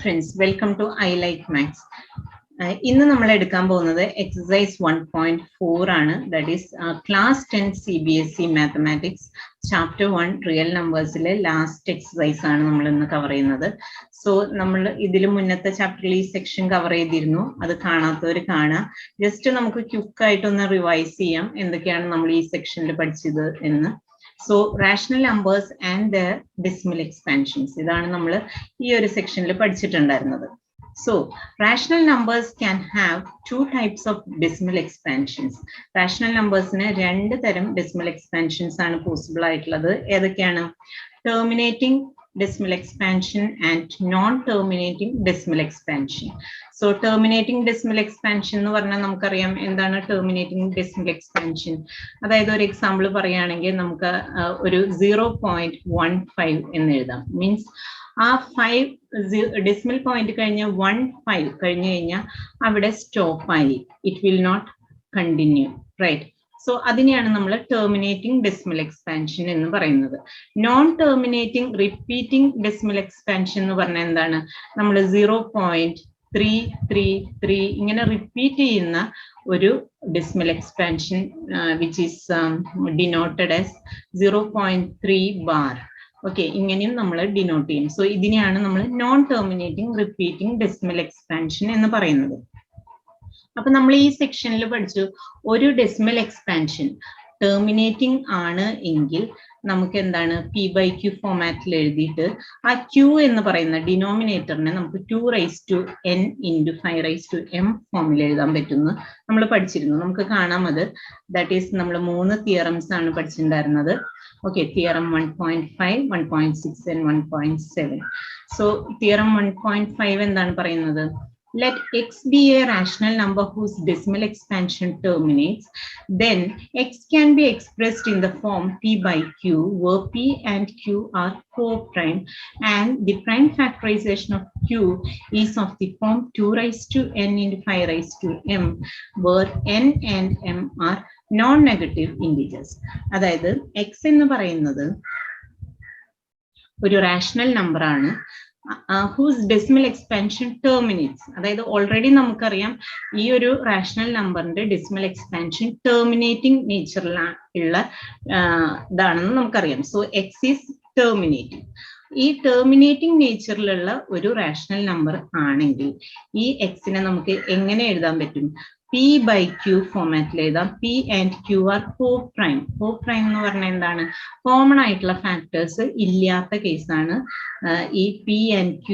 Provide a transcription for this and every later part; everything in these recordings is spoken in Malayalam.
friends, welcome to I Like Maths. ഇന്ന് നമ്മൾ എടുക്കാൻ പോകുന്നത് എക്സസൈസ് 1.4 ആണ്. That is class 10 CBSE mathematics chapter 1 real നമ്പേഴ്സിലെ ലാസ്റ്റ് എക്സസൈസ് ആണ് നമ്മൾ ഇന്ന് കവർ ചെയ്യുന്നത്. സോ നമ്മൾ ഇതിൽ മുന്നത്തെ ചാപ്റ്ററിൽ ഈ സെക്ഷൻ കവർ ചെയ്തിരുന്നു. അത് കാണാത്തവർ കാണാം. ജസ്റ്റ് നമുക്ക് ക്വിക്കായിട്ടൊന്ന് റിവൈസ് ചെയ്യാം എന്തൊക്കെയാണ് നമ്മൾ ഈ സെക്ഷനിൽ പഠിച്ചത് എന്ന്. So rational numbers and their decimal expansions. ഇതാണ് നമ്മൾ ഈ ഒരു സെക്ഷനിൽ പഠിച്ചിട്ടുണ്ടായിരുന്നത്. So rational numbers can have two types of decimal expansions. Rational numbersന് രണ്ട് തരം decimal expansions ആണ് പോസിബിൾ ആയിട്ടുള്ളത്. ഏതൊക്കെയാണ്? Terminating decimal expansion and non-terminating decimal expansion. So terminating decimal expansion എന്ന് പറഞ്ഞാൽ നമുക്കറിയാം എന്താണ് terminating decimal expansion. അതായത് ഒരു എക്സാമ്പിൾ പറയുകയാണെങ്കിൽ നമുക്ക് ഒരു 0.15 എന്ന് എഴുതാം. മീൻസ് ആ 5 ഡെസിമൽ പോയിന്റ് കഴിഞ്ഞ് 1.5 കഴിഞ്ഞു കഴിഞ്ഞാൽ അവിടെ സ്റ്റോപ്പ് ആയി. It will not continue, right? So അതിനെയാണ് നമ്മൾ ടെർമിനേറ്റിംഗ് ഡെസിമൽ എക്സ്പാൻഷൻ എന്ന് പറയുന്നത്. Non terminating repeating decimal expansion എന്ന് പറഞ്ഞാൽ എന്താണ്? നമ്മൾ 0.333 ഇങ്ങനെ റിപ്പീറ്റ് ചെയ്യുന്ന ഒരു decimal expansion which is denoted as 0.3 bar. Okay, ഇങ്ങനെയും നമ്മൾ ഡിനോട്ട് ചെയ്യും. സോ ഇതിനെയാണ് നമ്മൾ non terminating repeating decimal expansion എന്ന് പറയുന്നത്. അപ്പൊ നമ്മൾ ഈ സെക്ഷനിൽ പഠിച്ചു ഒരു ഡെസിമൽ എക്സ്പാൻഷൻ ടെർമിനേറ്റിംഗ് ആണ് എങ്കിൽ നമുക്ക് എന്താണ് P/Q ഫോമാറ്റിൽ എഴുതിയിട്ട് ആ Q എന്ന് പറയുന്ന ഡിനോമിനേറ്ററിനെ നമുക്ക് 2n × 5m ഫോമിൽ എഴുതാൻ പറ്റുന്നു നമ്മൾ പഠിച്ചിരുന്നു. നമുക്ക് കാണാം അത്. ദാറ്റ് ഈസ് നമ്മൾ 3 തിയറംസ് ആണ് പഠിച്ചിട്ടുണ്ടായിരുന്നത്. Okay, theorem 1.5, 1.6 and 1.7. So theorem 1.5 എന്താണ് പറയുന്നത്? Let x be a rational number whose decimal expansion terminates, then x can be expressed in the form P/Q, where P and Q are co-prime, and the prime factorization of Q is of the form 2n × 5m, where n and m are non-negative integers. അതായത് x എന്ന് പറയുന്നത് ഒരു റാഷണൽ നമ്പർ ആണ് whose decimal expansion terminates. അതായത് ഓൾറെഡി നമുക്കറിയാം ഈ ഒരു റാഷണൽ നമ്പറിന്റെ ഡെസിമൽ എക്സ്പാൻഷൻ ടെർമിനേറ്റിംഗ് നേച്ചറിലുള്ള ഇതാണെന്ന് നമുക്കറിയാം. So X is terminating. ഈ ടെർമിനേറ്റിംഗ് നേച്ചറിലുള്ള ഒരു റാഷണൽ നമ്പർ ആണെങ്കിൽ ഈ എക്സിനെ നമുക്ക് എങ്ങനെ എഴുതാൻ പറ്റും? P/Q ഫോമാറ്റിൽ എഴുതാം. P and Q are co-prime. Co-prime എന്ന് പറഞ്ഞാൽ എന്താണ്? കോമൺ ആയിട്ടുള്ള ഫാക്ടേഴ്സ് ഇല്ലാത്ത കേസാണ് ഈ P and Q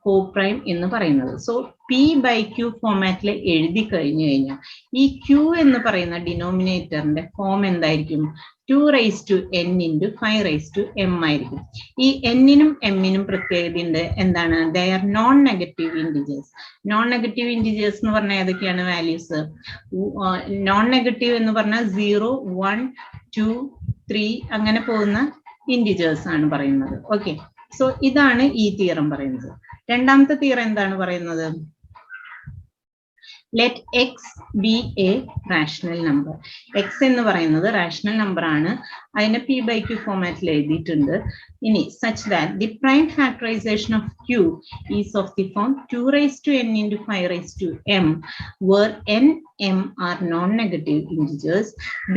co-prime എന്ന് പറയുന്നത്. സോ P/Q ഫോമാറ്റിൽ എഴുതി കഴിഞ്ഞു കഴിഞ്ഞാൽ ഈ Q എന്ന് പറയുന്ന ഡിനോമിനേറ്ററിന്റെ ഫോം എന്തായിരിക്കും? 2n × 5m ആയിരിക്കും. ഈ n-നും m-നും പ്രത്യേകത ഉണ്ട്. എന്താണ്? They are non negative integers. Non negative integers എന്ന് പറഞ്ഞാൽ ഏതൊക്കെയാണ് വാല്യൂസ്? നോൺ നെഗറ്റീവ് എന്ന് പറഞ്ഞാൽ 0, 1, 2, 3 അങ്ങനെ പോകുന്ന ഇൻഡിജേഴ്സ് ആണ് പറയുന്നത്. ഓക്കെ, സോ ഇതാണ് ഈ തിയറം പറയുന്നത്. രണ്ടാമത്തെ തിയറം എന്താണ് പറയുന്നത്? Let x be a rational number. X എന്ന് പറയുന്നത് റാഷണൽ നമ്പർ ആണ്. അതിനെ P/Q ഫോമാറ്റിൽ എഴുതിയിട്ടുണ്ട്. ഇനി such that the prime factorization of Q is of the form 2n × 5m, where n, m are non-negative integers,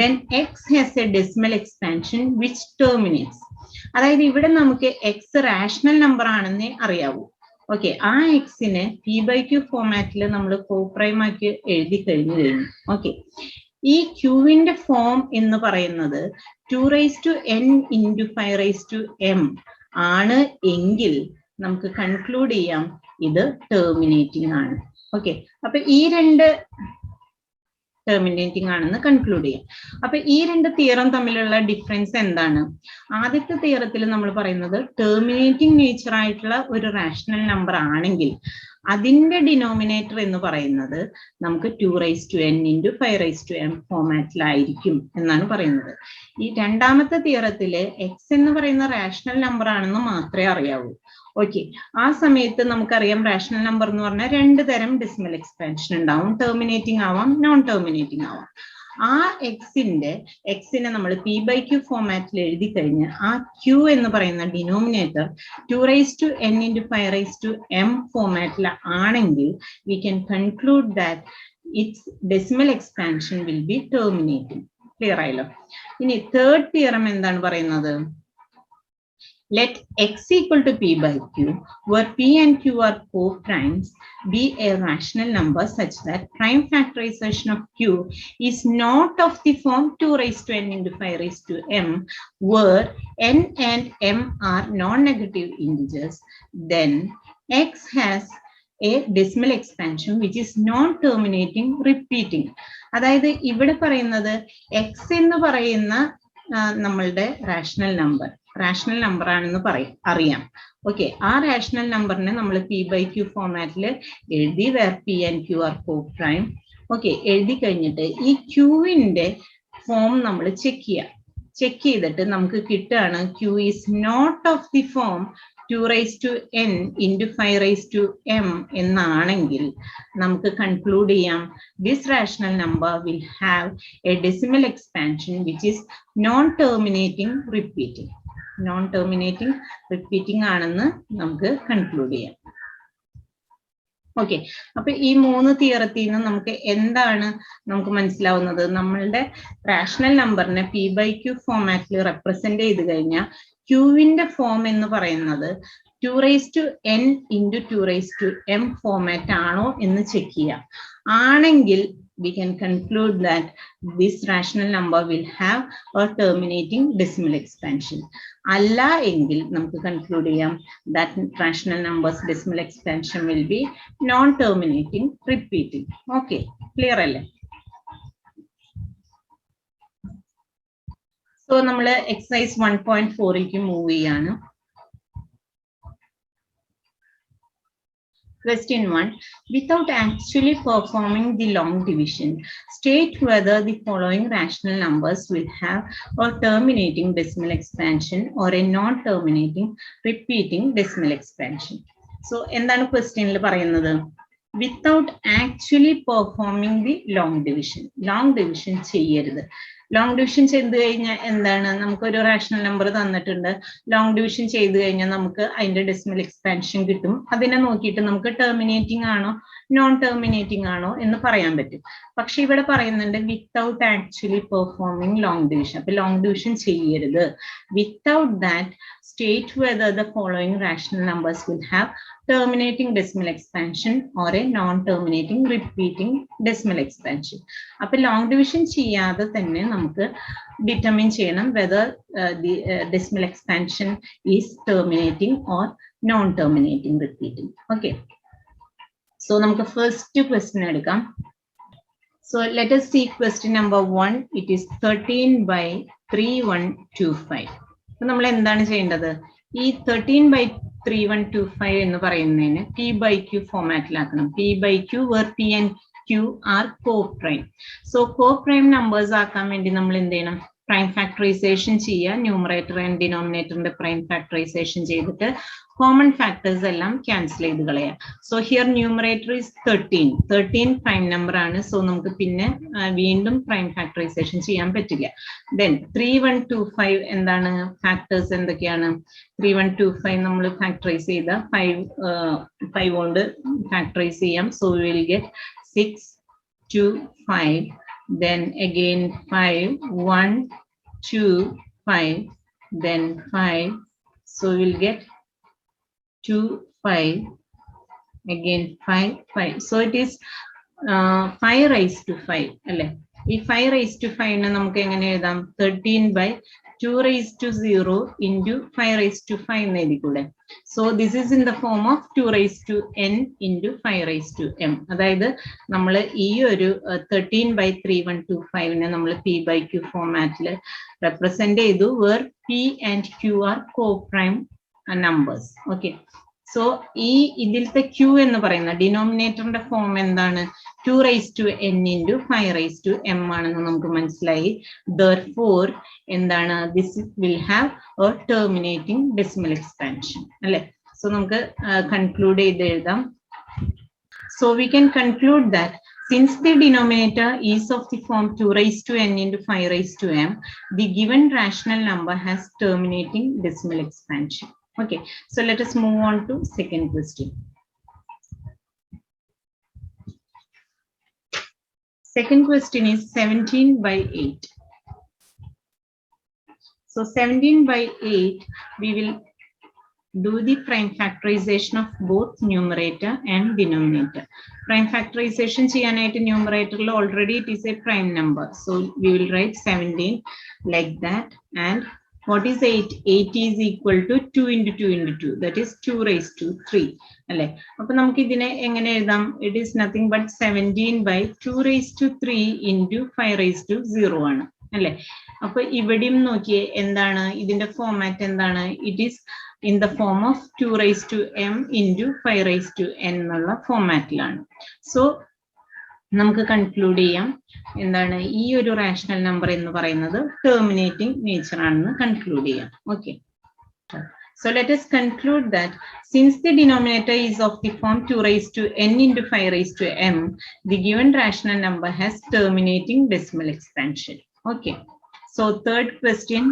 then x has a decimal expansion which terminates. അതായത് ഇവിടെ നമുക്ക് x റാഷണൽ നമ്പർ ആണെന്നേ അറിയാവൂ. ഓക്കെ, ആ എക്സിനെ P/Q ഫോമാറ്റിൽ നമ്മൾ കോപ്രൈം ആക്കി എഴുതി കഴിഞ്ഞു. ഓക്കെ, ഈ ക്യൂവിന്റെ ഫോം എന്ന് പറയുന്നത് 2n × 5m ആണ് എങ്കിൽ നമുക്ക് കൺക്ലൂഡ് ചെയ്യാം ഇത് ടെർമിനേറ്റിംഗ് ആണ്. ഓക്കെ, അപ്പൊ ഈ രണ്ട് ടെർമിനേറ്റിംഗ് ആണെന്ന് കൺക്ലൂഡ് ചെയ്യാം. അപ്പൊ ഈ രണ്ട് തിയറം തമ്മിലുള്ള ഡിഫറൻസ് എന്താണ്? ആദ്യത്തെ തിയറത്തിൽ നമ്മൾ പറയുന്നത് ടെർമിനേറ്റിംഗ് നേച്ചർ ആയിട്ടുള്ള ഒരു റാഷണൽ നമ്പർ ആണെങ്കിൽ അതിന്റെ ഡിനോമിനേറ്റർ എന്ന് പറയുന്നത് നമുക്ക് 2n × 5m ഫോമാറ്റിലായിരിക്കും എന്നാണ് പറയുന്നത്. ഈ രണ്ടാമത്തെ തിയറത്തില് എക്സ് എന്ന് പറയുന്ന റാഷണൽ നമ്പർ ആണെന്ന് മാത്രമേ അറിയാവൂ. ഓക്കെ, ആ സമയത്ത് നമുക്കറിയാം റാഷണൽ നമ്പർ എന്ന് പറഞ്ഞാൽ രണ്ട് തരം ഡെസിമൽ എക്സ്പാൻഷൻ ഉണ്ടാവും. ടെർമിനേറ്റിംഗ് ആവാം, നോൺ ടെർമിനേറ്റിംഗ് ആവാം. ആ എക്സിനെ നമ്മൾ പി ബൈ ക്യൂ ഫോമാറ്റിൽ എഴുതി കഴിഞ്ഞ് ആ ക്യൂ എന്ന് പറയുന്ന ഡിനോമിനേറ്റർ 2n into 5m ഫോമാറ്റിൽ ആണെങ്കിൽ we can conclude that its decimal expansion will be terminating. Clear ആയല്ലോ. ഇനി തേർഡ് തിയറം എന്താണ് പറയുന്നത്? Let x equal to p by q, where p and q are co-primes, be a rational number such that prime factorization of q is not of the form 2 raised to n into 5 raised to m, where n and m are non-negative integers. Then x has a decimal expansion which is non-terminating repeating. അതായത് ഇവിടെ പറയുന്നത് x എന്ന് പറയുന്ന നമ്മളുടെ റാഷണൽ നമ്പർ ആണെന്ന് അറിയാം. ഓക്കെ, ആ റാഷണൽ നമ്പറിനെ നമ്മൾ പി ബൈ ക്യൂ ഫോമാറ്റിൽ എഴുതി where P and Q are coprime. Okay, എഴുതി കഴിഞ്ഞിട്ട് ഈ ക്യൂവിന്റെ ഫോം നമ്മൾ ചെക്ക് ചെയ്തിട്ട് നമുക്ക് കിട്ടുകയാണ് q is not of the form 2 raised to n into 5 raised to m എന്നാണെങ്കിൽ നമുക്ക് കൺക്ലൂഡ് ചെയ്യാം this rational number will have a decimal expansion which is non-terminating repeating ആണെന്ന് നമുക്ക് കൺക്ലൂഡ് ചെയ്യാം. ഓക്കെ, അപ്പൊ ഈ 3 തിയറത്തിൽ നിന്ന് നമുക്ക് എന്താണ് നമുക്ക് മനസ്സിലാവുന്നത്? നമ്മളുടെ റാഷണൽ നമ്പറിനെ പി ബൈ ക്യൂ ഫോമാറ്റിൽ റെപ്രസെന്റ് ചെയ്ത് കഴിഞ്ഞാൽ ക്യൂവിന്റെ ഫോം എന്ന് പറയുന്നത് 2 raised to n into 2 raised to m format ആണോ എന്ന് ചെക്ക് ചെയ്യാം. ആണെങ്കിൽ we can conclude that this rational number will have a terminating decimal expansion. അല്ല എങ്കിൽ നമുക്ക് കൺക്ലൂഡ് ചെയ്യാം that rational numbers decimal expansion will be non-terminating repeating. Okay, clear അല്ലേ? So നമ്മൾ exercise 1.4ലേക്ക് മൂവ് ചെയ്യാണ്. Question 1. Without actually performing the long division, state whether the following rational numbers will have a terminating decimal expansion or a non-terminating repeating decimal expansion. So, എന്താണ് ക്വസ്റ്റ്യനിൽ പറയുന്നത്? Without actually performing the long division ചെയ്യരുത്. ലോങ് ഡിവിഷൻ ചെയ്ത് കഴിഞ്ഞാൽ എന്താണ്? നമുക്കൊരു റാഷണൽ നമ്പർ തന്നിട്ടുണ്ട്, ലോങ് ഡിവിഷൻ ചെയ്ത് കഴിഞ്ഞാൽ നമുക്ക് അതിന്റെ ഡെസിമൽ എക്സ്പാൻഷൻ കിട്ടും. അതിനെ നോക്കിയിട്ട് നമുക്ക് ടെർമിനേറ്റിംഗ് ആണോ നോൺ ടെർമിനേറ്റിംഗ് ആണോ എന്ന് പറയാൻ പറ്റും. പക്ഷെ ഇവിടെ പറയുന്നുണ്ട് without actually performing long division. അപ്പൊ ലോങ് ഡിവിഷൻ ചെയ്യരുത്. Without that state whether the following rational numbers will have terminating decimal expansion or a non-terminating repeating decimal expansion. അപ്പോൾ long division ചെയ്യാതെ തന്നെ നമുക്ക് determine ചെയ്യണം whether the decimal expansion is terminating or non-terminating repeating. Okay. So നമുക്ക് first question എടുക്കാം. So let us see question number 1. It is 13/3125. അപ്പോൾ നമ്മൾ എന്താണ് ചെയ്യേണ്ടത്? ഈ 13/3125 എന്ന് പറയുന്നതിന് പി ബൈ ക്യൂ ഫോമാറ്റിലാക്കണം. P by Q where P and Q are coprime. So coprime numbers ആക്കാൻ വേണ്ടി നമ്മൾ എന്ത് ചെയ്യണം? പ്രൈം ഫാക്ടറൈസേഷൻ ചെയ്യുക. ന്യൂമറേറ്റർ ആൻഡ് ഡിനോമിനേറ്ററിന്റെ പ്രൈം ഫാക്ടറൈസേഷൻ ചെയ്തിട്ട് കോമൺ ഫാക്ടേഴ്സ് എല്ലാം ക്യാൻസൽ ചെയ്ത് കളയാം. So here numerator is 13 prime number ആണ്. സോ നമുക്ക് പിന്നെ വീണ്ടും പ്രൈം ഫാക്ടറൈസേഷൻ ചെയ്യാൻ പറ്റില്ല. ദെൻ 3125 എന്താണ്? ഫാക്ടേഴ്സ് എന്തൊക്കെയാണ്? 3125 നമ്മൾ ഫാക്ടറൈസ് ചെയ്ത 5 കൊണ്ട് ഫാക്ടറൈസ് ചെയ്യാം. So we will get 6 2 5. Then again 5 1 2 5. Then 5. So we will get 2 5. Again 5 5. So it is 5 raised to 5 അല്ലേ? ഈ 5 raised to 5 നെ നമുക്ക് എങ്ങനെ എഴുതാം? 13/2 raised to 0 into 5 raised to 5 എന്ന് എഴുതിക്കൂടെ? So this is in the form of 2 raised to n into 5 raised to m. അതായത് നമ്മൾ ഈ ഒരു 13/3125 നെ നമ്മൾ p by q ഫോമാറ്റിൽ റെപ്രസെന്റ് ചെയ്തു where p and q are co-prime numbers. Okay. So ഈ ഇതിലത്തെ ക്യൂ എന്ന് പറയുന്ന ഡിനോമിനേറ്ററിന്റെ ഫോം എന്താണ്? 2 raised to n into 5 raised to m ആണെന്ന് നമുക്ക് മനസ്സിലായി. Therefore എന്താണ്? This will have a terminating decimal expansion അല്ലെ? സോ നമുക്ക് കൺക്ലൂഡ് ചെയ്ത് എഴുതാം. So we can conclude that Since the denominator is of the form 2 raised to n into 5 raised to m, the given rational number has terminating decimal expansion. Okay, so let us move on to second question. Second question is 17 by 8. So 17 by 8, we will do the prime factorization of both numerator and denominator. Prime factorization cheyanayittu numerator already it is a prime number. So we will write 17 like that. And what is 8? 8 is equal to 2 into 2 into 2. That is 2 raised to 3. It is nothing but 17 by 2 raised to 3 into 5 raised to 0. Appo ividim nokiye endana idinte format endana, it is in the form of 2 raised to m into 5 raised to n ennulla formatilanu. So നമുക്ക് കൺക്ലൂഡ് ചെയ്യാം എന്താണ് ഈ ഒരു റാഷണൽ നമ്പർ എന്ന് പറയുന്നത് ടെർമിനേറ്റിംഗ് നേച്ചർ ആണെന്ന് കൺക്ലൂഡ് ചെയ്യാം. Okay, so let us conclude that since the denominator is of the form 2 raised to n into 5 raised to m, the given rational number has terminating decimal expansion. Okay, so third question,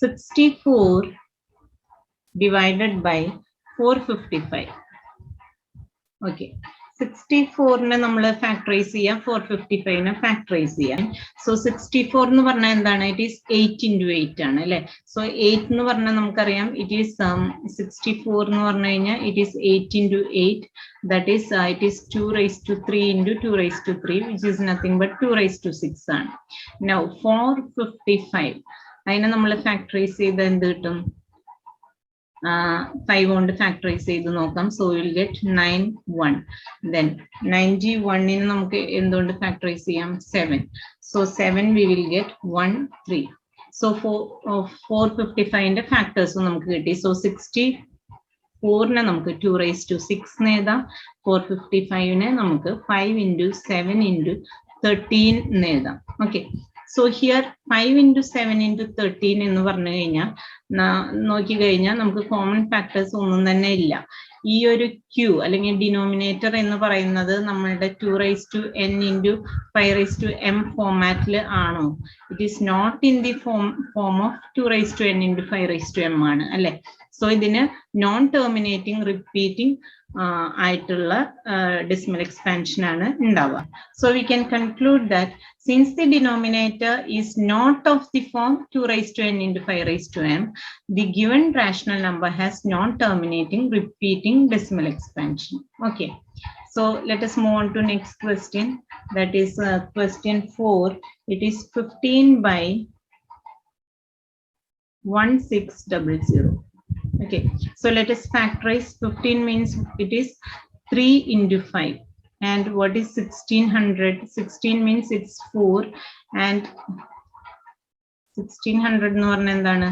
64 divided by 455. Okay, 64 ne nammal factorize cheya, 455 ne factorize cheya. So 64 nu parna endana, it is 8 into 8 aanu alle. So 8 nu parna namukkariyam, it is 64 nu parna kayna it is 8 into 8, that is it is 2 raised to 3 into 2 raised to 3, which is nothing but 2 raised to 6 aanu. Now 455 aina nammal factorize cheyda endu kittum, 5 കൊണ്ട് ഫാക്ടറൈസ് ചെയ്ത് നോക്കാം. So will get 91. ദെൻ 91 ന് നമുക്ക് എന്തുകൊണ്ട് ഫാക്ടറൈസ് ചെയ്യാം? 7. So 7 we will get 13. So 455ന്റെ ഫാക്ടേഴ്സും നമുക്ക് കിട്ടി. സോ 64നെ നമുക്ക് 2 raised to 6 എന്ന് എഴുതാം. 455നെ നമുക്ക് 5 into 7 into 13 എന്ന് എഴുതാം. Okay, so here 5 into 7 into 13 എന്ന് പറഞ്ഞു കഴിഞ്ഞാൽ നോക്കി കഴിഞ്ഞാൽ നമുക്ക് കോമൺ ഫാക്ടേഴ്സ് ഒന്നും തന്നെ ഇല്ല. ഈ ഒരു Q അല്ലെങ്കിൽ ഡിനോമിനേറ്റർ എന്ന് പറയുന്നത് നമ്മളുടെ 2 raised to n into 5 raised to m ഫോമാറ്റിൽ ആണോ? It is not in the form of 2 raised to n into 5 raised to m ആണ് അല്ലെ. സോ ഇതിന് നോൺ ടെർമിനേറ്റിംഗ് റിപ്പീറ്റിംഗ് ആയിട്ടുള്ള decimal expansion ആണ് ഉണ്ടാവുക. So we can conclude that since the denominator is not of the form 2 raised to n into 5 raised to m, the given rational number has non-terminating repeating decimal expansion. Okay, so let us move on to next question, that is question 4. It is 15 by 1600. Okay, so let us factorize. 15 means it is 3 into 5. And what is 1600? 16 means it's 4. And 1600 എന്ന് പറഞ്ഞാൽ എന്താണ്?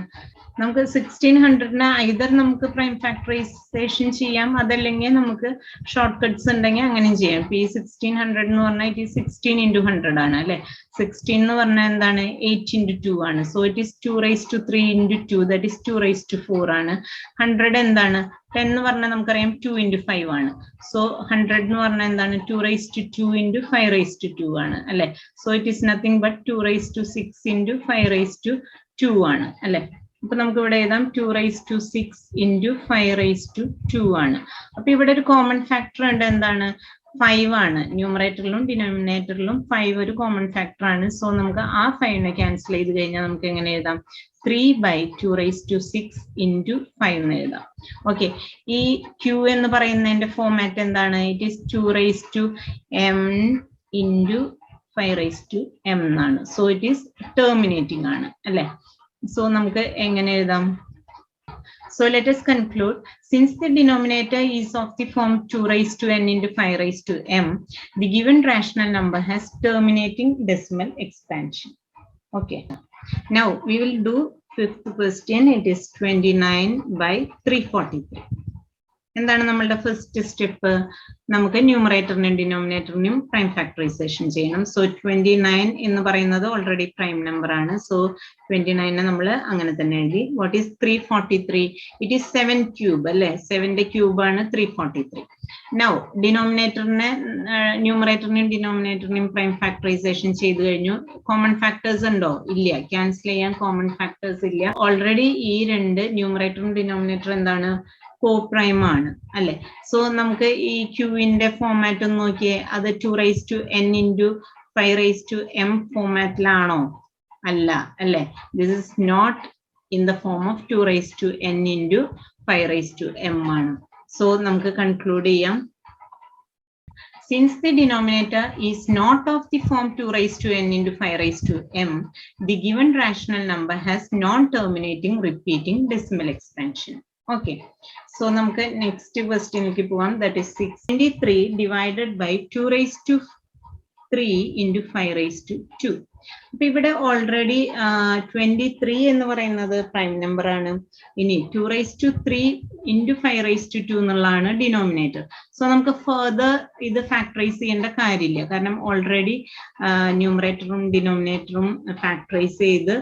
നമുക്ക് 1600നെ ഐദർ നമുക്ക് പ്രൈം ഫാക്ടറൈസേഷൻ ചെയ്യാം, അതല്ലെങ്കിൽ നമുക്ക് ഷോർട്ട് കട്ട്സ് ഉണ്ടെങ്കിൽ അങ്ങനെയും ചെയ്യാം. ഇപ്പൊ ഈ 1600 എന്ന് പറഞ്ഞാൽ ഇറ്റ് ഈസ് 16 into 100 ആണ് അല്ലെ. 16 എന്ന് പറഞ്ഞാൽ എന്താണ്? 8 into 2 ആണ്. So it is 2 raised to 3 into 2, that is 2 raised to 4 ആണ്. 100 എന്താണ്? 10 എന്ന് പറഞ്ഞാൽ നമുക്കറിയാം 2 into 5 ആണ്. സോ 100 എന്ന് പറഞ്ഞാൽ എന്താണ്? 2 raised to 2 into 5 raised to 2 ആണ് അല്ലെ. So it is nothing but 2 raised to 6 into 5 raised to 2 ആണ് അല്ലെ. അപ്പൊ നമുക്ക് ഇവിടെ എഴുതാം 2 raised to 6 into 5 raised to 2 ആണ്. അപ്പൊ ഇവിടെ ഒരു കോമൺ ഫാക്ടർ ഉണ്ട്, എന്താണ്? 5 ആണ്. ന്യൂമറേറ്ററിലും ഡിനോമിനേറ്ററിലും 5 ഒരു കോമൺ ഫാക്ടർ ആണ്. സോ നമുക്ക് ആ 5നെ ക്യാൻസൽ ചെയ്ത് കഴിഞ്ഞാൽ നമുക്ക് എങ്ങനെ എഴുതാം? 3 by 2 raised to 6 into 5 എന്ന് എഴുതാം. ഓക്കെ, ഈ Q എന്ന് പറയുന്നതിന്റെ ഫോമാറ്റ് എന്താണ്? It is 2 raised to m into 5 raised to m എന്നാണ്. സോ ഇറ്റ് ഈസ് ടെർമിനേറ്റിംഗ് ആണ് അല്ലെ. സോ നമുക്ക് എങ്ങനെ എഴുതാം? So let us conclude, since the denominator is of the form 2 raised to n into 5 raised to m, the given rational number has terminating decimal expansion. Okay, now we will do fifth question. It is 29 by 343. എന്താണ് നമ്മളുടെ ഫസ്റ്റ് സ്റ്റെപ്പ്? നമുക്ക് ന്യൂമറേറ്ററിനും ഡിനോമിനേറ്ററിനും പ്രൈം ഫാക്ടറൈസേഷൻ ചെയ്യണം. സോ 29 എന്ന് പറയുന്നത് ഓൾറെഡി പ്രൈം നമ്പർ ആണ്. സോ 29 നമ്മൾ അങ്ങനെ തന്നെ എഴുതി. What is 343? It is 7 cube അല്ലെ? 7ന്റെ ക്യൂബ് ആണ് 343. നൗ ഡിനോമിനേറ്ററിനെ ന്യൂമറേറ്ററിനെയും ഡിനോമിനേറ്ററിനെയും പ്രൈം ഫാക്ടറൈസേഷൻ ചെയ്തു കഴിഞ്ഞു. കോമൺ ഫാക്ടേഴ്സ് ഉണ്ടോ? ഇല്ല. ക്യാൻസൽ ചെയ്യാൻ കോമൺ ഫാക്ടേഴ്സ് ഇല്ല. ഓൾറെഡി ഈ രണ്ട് ന്യൂമറേറ്ററും ഡിനോമിനേറ്ററും എന്താണ്? കോപ്രൈം ആണ് അല്ലെ? സോ നമുക്ക് ഈ ക്യൂവിന്റെ ഫോമാറ്റ് ഒന്ന് നോക്കിയേ. അത് 2n into 5m ഫോമാറ്റിലാണോ? അല്ല അല്ലെ? This is not in the form of 2n into 5m ആണ്. സോ നമുക്ക് കൺക്ലൂഡ് ചെയ്യാം. Since the denominator is not of the form 2n into 5m, the given rational number has non-terminating repeating decimal expansion. Okay, so നമുക്ക് next question ലേക്ക് പോവാം. That is 63 divided by 2 into 5 അപ്പൊ ഇവിടെ ഓൾറെഡി 23 എന്ന് പറയുന്നത് പ്രൈം നമ്പർ ആണ്. ഇനി 2 into 5 എന്നുള്ളതാണ് ഡിനോമിനേറ്റർ. സോ നമുക്ക് ഫർദർ ഇത് ഫാക്ടറൈസ് ചെയ്യേണ്ട കാര്യമില്ല. കാരണം ഓൾറെഡി ന്യൂമറേറ്ററും ഡിനോമിനേറ്ററും ഫാക്ടറൈസ് ചെയ്ത്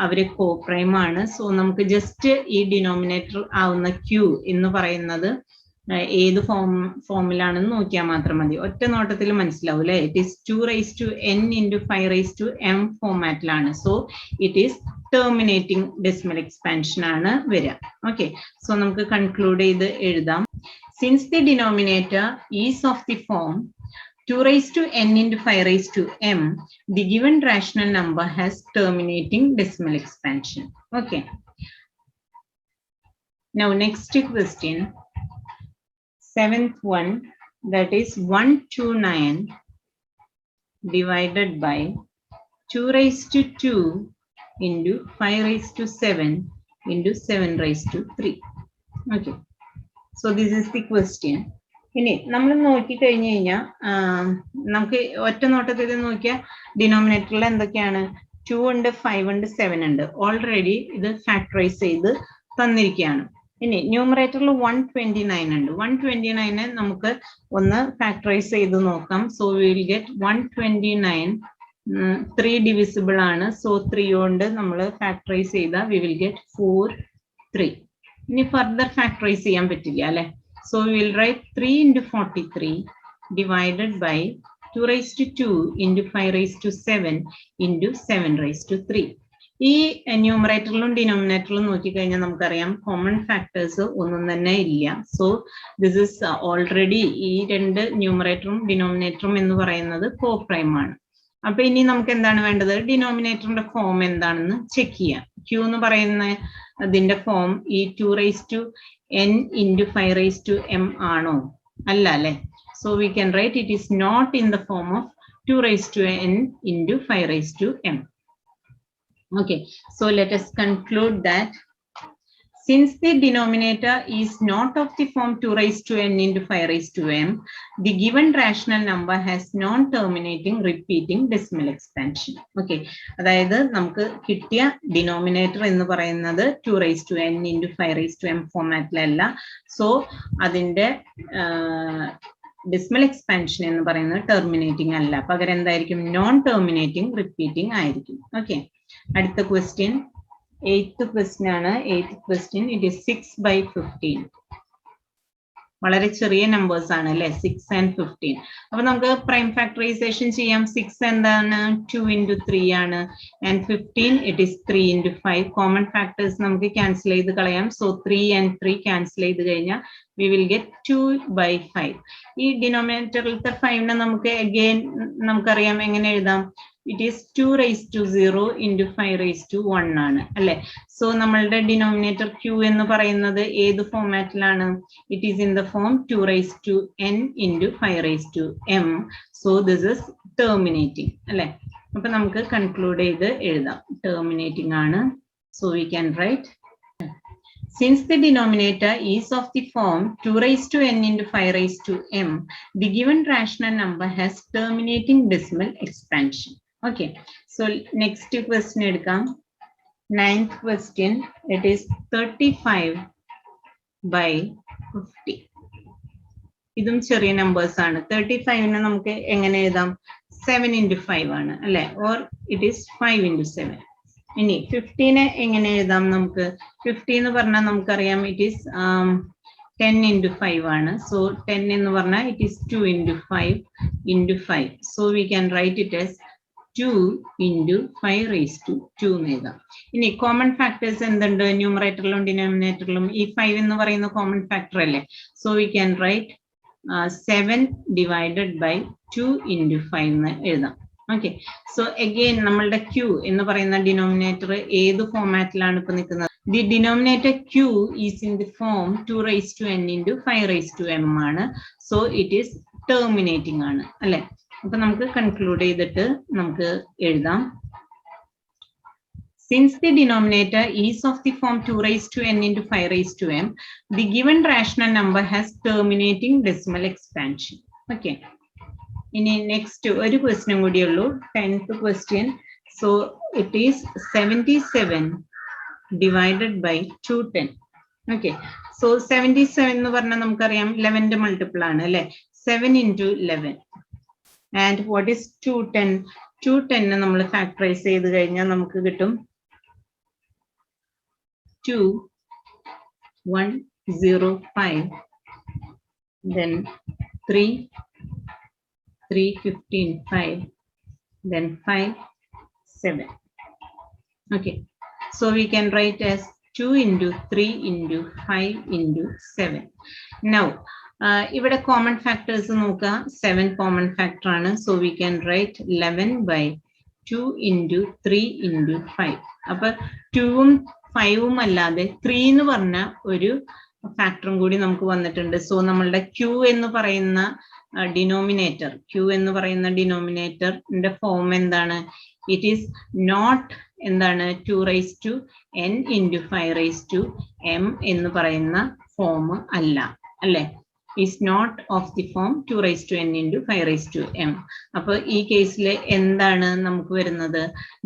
അവര് കോപ്രൈം ആണ്. സോ നമുക്ക് ജസ്റ്റ് ഈ ഡിനോമിനേറ്റർ ആവുന്ന ക്യൂ എന്ന് പറയുന്നത് ഏത് ഫോമിലാണെന്ന് നോക്കിയാൽ മാത്രം മതി. ഒറ്റ നോട്ടത്തിൽ മനസ്സിലാവും അല്ലെ? It is 2n into 5m ഫോമാറ്റിലാണ്. So it is terminating decimal expansion ആണ് വരിക. ഓക്കെ, സോ നമുക്ക് കൺക്ലൂഡ് ചെയ്ത് എഴുതാം. Since the denominator is of the form 2n into 5m, the given rational number has terminating decimal expansion. Okay. Now next question. 7th one, that is 129 divided by 2 into 5 into 7 Okay, so this is the question. ഇനി നമ്മൾ നോക്കി കഴിഞ്ഞു കഴിഞ്ഞാൽ നമുക്ക് ഒറ്റ നോട്ടത്തിൽ നോക്കിയാൽ ഡിനോമിനേറ്ററിൽ എന്തൊക്കെയാണ്? 2 ഉണ്ട്, 5 ഉണ്ട്, 7 ഉണ്ട്. ഓൾറെഡി ഇത് ഫാക്ടറൈസ് ചെയ്ത് തന്നിരിക്കുകയാണ്. ഇനി ന്യൂമറേറ്ററിൽ 129 ഉണ്ട്. 129 നമുക്ക് ഒന്ന് ഫാക്ടറൈസ് ചെയ്ത് നോക്കാം. So we will get 129 3 divisible ആണ്. സോ 3 കൊണ്ട് നമ്മൾ ഫാക്ടറൈസ് ചെയ്താൽ വി വിൽ ഗെറ്റ് 4 3. ഇനി ഫർദർ ഫാക്ടറൈസ് ചെയ്യാൻ പറ്റില്ല അല്ലെ? So we will write 3 into 43 divided by 2 into 5 into 7 ഈ ന്യൂമറേറ്ററിലും ഡിനോമിനേറ്ററിലും നോക്കിക്കഴിഞ്ഞാൽ നമുക്കറിയാം കോമൺ ഫാക്ടേഴ്സ് ഒന്നും തന്നെ ഇല്ല. സോ ദിസ് ഇസ് ഓൾറെഡി ഈ രണ്ട് ന്യൂമറേറ്ററും ഡിനോമിനേറ്ററും എന്ന് പറയുന്നത് കോപ്രൈം ആണ്. അപ്പൊ ഇനി നമുക്ക് എന്താണ് വേണ്ടത്? ഡിനോമിനേറ്ററിന്റെ ഫോം എന്താണെന്ന് ചെക്ക് ചെയ്യാം. ക്യൂ എന്ന് പറയുന്ന അതിന്റെ ഫോം ഈ 2n into 5m ആണോ? അല്ല അല്ലെ? So we can write it is not in the form of 2n into 5m. Okay, so let us conclude that since the denominator is not of the form 2n into 5m, the given rational number has non-terminating repeating decimal expansion. Okay, അതായത് നമുക്ക് കിട്ടിയ ഡിനോമിനേറ്റർ എന്ന് പറയുന്നത് 2n into 5m ഫോമാറ്റിലല്ല. സോ അതിന്റെ ഡെസിമൽ എക്സ്പാൻഷൻ എന്ന് പറയുന്നത് ടെർമിനേറ്റിംഗ് അല്ല, പകരം എന്തായിരിക്കും? നോൺ ടെർമിനേറ്റിംഗ് റിപ്പീറ്റിംഗ് ആയിരിക്കും. ഓക്കെ, അടുത്ത ക്വസ്റ്റ്യൻ 8th ക്വസ്റ്റ്യൻ ആണ്. 8th question it is 6/15. വളരെ ചെറിയ നമ്പേഴ്സ് ആണ് അല്ലെ? 6 and 15. അപ്പൊ നമുക്ക് പ്രൈം ഫാക്ടറൈസേഷൻ ചെയ്യാം. 6 എന്താണ്? 2 into 3 ആണ്. and 15 it is 3 into 5. Common factors നമുക്ക് ക്യാൻസൽ ചെയ്ത് കളയാം. സോ 3 and 3 ക്യാൻസൽ ചെയ്ത് കഴിഞ്ഞാൽ we will get 2/5. ഈ ഡിനോമിനേറ്ററിലത്തെ 5നെ നമുക്ക് അഗെയിൻ നമുക്കറിയാം എങ്ങനെ എഴുതാം? ഇറ്റ് ഈസ് 2 into 5 ആണ് അല്ലെ? സോ നമ്മളുടെ ഡിനോമിനേറ്റർ ക്യൂ എന്ന് പറയുന്നത് ഏത് ഫോമാറ്റിലാണ്? It is in the form 2n into 5m. So this is terminating അല്ലെ? അപ്പൊ നമുക്ക് കൺക്ലൂഡ് ചെയ്ത് എഴുതാം. ടെർമിനേറ്റിംഗ് ആണ്. So we can write since the denominator is of the form 2n into 5m, the given rational number has terminating decimal expansion. Okay, so next question edukam. 9th question, it is 35/15. 50. ഇതും ചെറിയ നമ്പേഴ്സ് ആണ്. 35നെ നമുക്ക് എങ്ങനെ എഴുതാം? 7 into 5 ആണ് അല്ലെ, ഓർ ഇറ്റ് ഈസ് 5 into 7. ഇനി 50നെ എങ്ങനെ എഴുതാം നമുക്ക്? 50 എന്ന് പറഞ്ഞാൽ നമുക്കറിയാം ഇറ്റ് ഈസ് 10 into 5 ആണ്. സോ 10 എന്ന് പറഞ്ഞാൽ it is 2 into 5 into 5. So we can write it as 2 into 5 raised to 2 എന്ന് എഴുതാം. ഇനി കോമൺ ഫാക്ടേഴ്സ് എന്തുണ്ട്? ന്യൂമറേറ്ററിലും ഡിനോമിനേറ്ററിലും ഈ 5 എന്ന് പറയുന്ന കോമൺ ഫാക്ടർ അല്ലേ. So we can right 7 divided by 2 into 5 എന്ന് എഴുതാം. ഓക്കെ, സോ അഗെയിൻ നമ്മളുടെ Q എന്ന് പറയുന്ന ഡിനോമിനേറ്റർ ഏത് ഫോമാറ്റിലാണ് ഇപ്പൊ നിൽക്കുന്നത്? The denominator Q is in the form 2 raised to n into 5 raised to m ആണ്. സോ ഇറ്റ് ഈസ് ടെർമിനേറ്റിംഗ് ആണ് അല്ലെ. അപ്പൊ നമുക്ക് കൺക്ലൂഡ് ചെയ്തിട്ട് നമുക്ക് എഴുതാം. Since the denominator is of the form 2 raised to n into 5 raised to m, the given rational number has terminating decimal expansion. Okay. ഇനി നെക്സ്റ്റ് ഒരു ക്വസ്റ്റ്യൻ കൂടിയേ ഉള്ളൂ, 10th question. So it is 77 divided by 210. Okay. So 77 എന്ന് പറഞ്ഞാൽ നമുക്കറിയാം 11ന്റെ മൾട്ടിപ്പിൾ ആണ് അല്ലെ. 7 into 11. And what is 210? 210 നമ്മൾ ഫാക്ടറൈസ് ചെയ്ത് കഴിഞ്ഞാൽ നമുക്ക് കിട്ടും 2105, then 3, 15, 5, then 5, 7. Okay, so we can write as 2 into 3 into 5 into 7. Now ഇവിടെ കോമൺ ഫാക്ടേഴ്സ് നോക്കുക, 7 കോമൺ ഫാക്ടർ ആണ്. So we can right 11 by 2 into 3 into 5. അപ്പൊ 2ഉം 5ഉം അല്ലാതെ 3 എന്ന് പറഞ്ഞ ഒരു ഫാക്ടറും കൂടി നമുക്ക് വന്നിട്ടുണ്ട്. സോ നമ്മളുടെ Q എന്ന് പറയുന്ന ഡിനോമിനേറ്ററിന്റെ ഫോം എന്താണ്? ഇറ്റ് ഈസ് നോട്ട് എന്താണ് 2 raised to n into 5 raised to m എന്ന് പറയുന്ന ഫോം അല്ല അല്ലെ. is not of the form 2 raised to n into 5 raised to m. അപ്പൊ ഈ കേസിൽ എന്താണ് നമുക്ക് വരുന്നത്?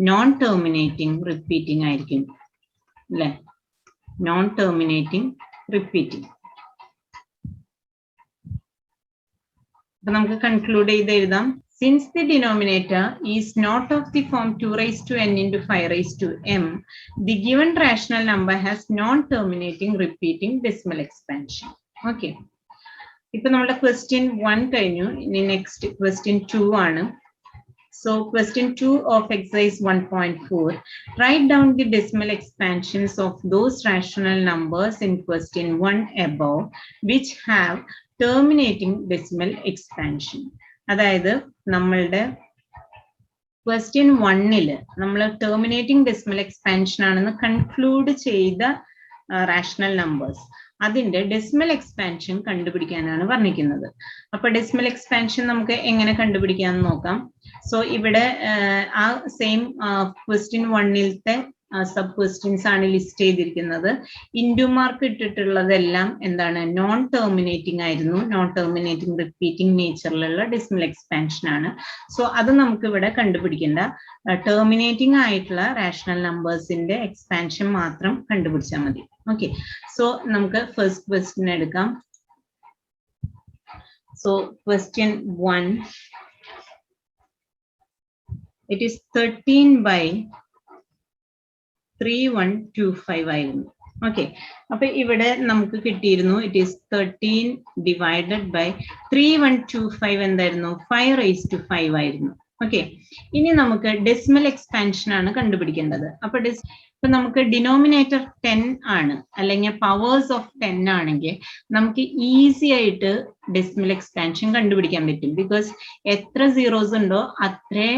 നോൺ ടെർമിനേറ്റിംഗ് റിപ്പീറ്റിംഗ് ആയിരിക്കും അല്ലെ. Non terminating repeating. അപ്പൊ നമുക്ക് കൺക്ലൂഡ് ചെയ്ത് എഴുതാം. Since the denominator is not of the form 2 raised to n into 5 raised to m, the given rational number has non-terminating repeating decimal expansion. Okay. ഇപ്പൊ നമ്മുടെ question 1 കഴിഞ്ഞു. ഇനി നെക്സ്റ്റ് question 2 ആണ്. So question 2 of exercise 1.4. Write down the decimal expansions of those rational numbers in question 1 above which have terminating decimal expansion. അതായത് നമ്മളുടെ question 1-ല് നമ്മൾ terminating decimal expansion ആണെന്ന് കൺക്ലൂഡ് ചെയ്ത റാഷണൽ നമ്പേഴ്സ്, അതിന്റെ ഡെസിമൽ എക്സ്പാൻഷൻ കണ്ടുപിടിക്കാനാണ് പറഞ്ഞിരിക്കുന്നത്. അപ്പൊ ഡെസിമൽ എക്സ്പാൻഷൻ നമുക്ക് എങ്ങനെ കണ്ടുപിടിക്കാന്ന് നോക്കാം. സോ ഇവിടെ ആ സെയിം ക്വസ്റ്റ്യൻ 1-ലത്തെ സബ് ക്വസ്റ്റ്യൻസ് ആണ് ലിസ്റ്റ് ചെയ്തിരിക്കുന്നത്. ഇൻഡു മാർക്ക് ഇട്ടിട്ടുള്ളതെല്ലാം എന്താണ്? നോൺ ടെർമിനേറ്റിംഗ് ആയിരുന്നു. നോൺ ടെർമിനേറ്റിംഗ് റിപ്പീറ്റിംഗ് നേച്ചറിലുള്ള ഡെസിമൽ എക്സ്പാൻഷൻ ആണ്. സോ അത് നമുക്ക് ഇവിടെ കണ്ടുപിടിക്കേണ്ട. ടെർമിനേറ്റിംഗ് ആയിട്ടുള്ള റാഷണൽ നമ്പേഴ്സിന്റെ എക്സ്പാൻഷൻ മാത്രം കണ്ടുപിടിച്ചാൽ മതി. ഓക്കെ, സോ നമുക്ക് ഫസ്റ്റ് ക്വസ്റ്റ്യൻ എടുക്കാം. So question 1, it is 13 by 3125 ആയിരുന്നു. ഓക്കെ, അപ്പൊ ഇവിടെ നമുക്ക് കിട്ടിയിരുന്നു ഇറ്റ് ഈസ് 13 divided by 3125 എന്തായിരുന്നു? 5 raised to 5 ആയിരുന്നു. ഓക്കെ, ഇനി നമുക്ക് ഡെസിമൽ എക്സ്പാൻഷൻ ആണ് കണ്ടുപിടിക്കേണ്ടത്. അപ്പൊ ഇപ്പൊ നമുക്ക് ഡിനോമിനേറ്റർ 10 ആണ്, അല്ലെങ്കിൽ പവേഴ്സ് ഓഫ് 10 ആണെങ്കിൽ നമുക്ക് ഈസി ആയിട്ട് ഡെസിമൽ എക്സ്പാൻഷൻ കണ്ടുപിടിക്കാൻ പറ്റും. ബിക്കോസ് എത്ര സീറോസ് ഉണ്ടോ അത്രേ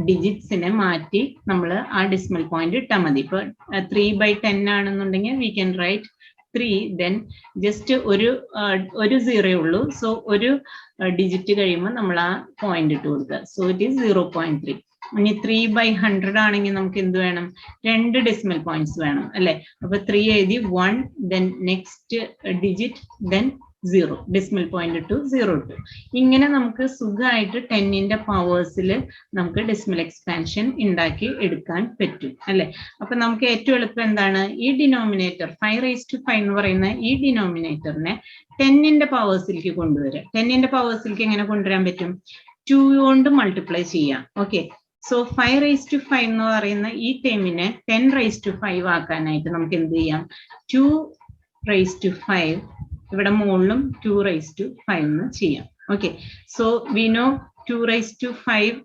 ഡിജിറ്റ്സിനെ മാറ്റി നമ്മൾ ആ ഡെസിമൽ പോയിന്റ് ഇട്ടാൽ മതി. ഇപ്പൊ 3/10 ആണെന്നുണ്ടെങ്കിൽ V can right 3, then just ഒരു സീറോ ഉള്ളൂ. സോ ഒരു ഡിജിറ്റ് കഴിയുമ്പോൾ നമ്മൾ ആ പോയിന്റ് ഇട്ട് കൊടുക്കുക. So it is 0.3. ഇനി 3/100 ആണെങ്കിൽ നമുക്ക് എന്ത് വേണം? 2 ഡെസിമൽ പോയിന്റ്സ് വേണം അല്ലെ. അപ്പൊ 3 എഴുതി 1, then next digit, then 0, decimal point to 02. ഇങ്ങനെ നമുക്ക് സുഖമായിട്ട് 10ന്റെ പവേഴ്സിൽ നമുക്ക് ഡെസിമൽ എക്സ്പാൻഷൻ ഉണ്ടാക്കി എടുക്കാൻ പറ്റും അല്ലെ. അപ്പൊ നമുക്ക് ഏറ്റവും എളുപ്പം എന്താണ്, ഈ ഡിനോമിനേറ്റർ 5⁵5 എന്ന് പറയുന്ന ഈ ഡിനോമിനേറ്ററിനെ 10ന്റെ പവേഴ്സിലേക്ക് കൊണ്ടുവരാം. 10ന്റെ പവേഴ്സിലേക്ക് എങ്ങനെ കൊണ്ടുവരാൻ പറ്റും, 2 കൊണ്ട് മൾട്ടിപ്ലൈ ചെയ്യാം. ഓക്കെ, സോ 5⁵5 എന്ന് പറയുന്ന ഈ ടേമിനെ 10⁵5 ആക്കാനായിട്ട് നമുക്ക് എന്ത് ചെയ്യാം, 2⁵5 ഇവിടെ മുകളിലും 2⁵5 എന്ന് ചെയ്യാം. ഓക്കെ, സോ വി നോ 2⁵5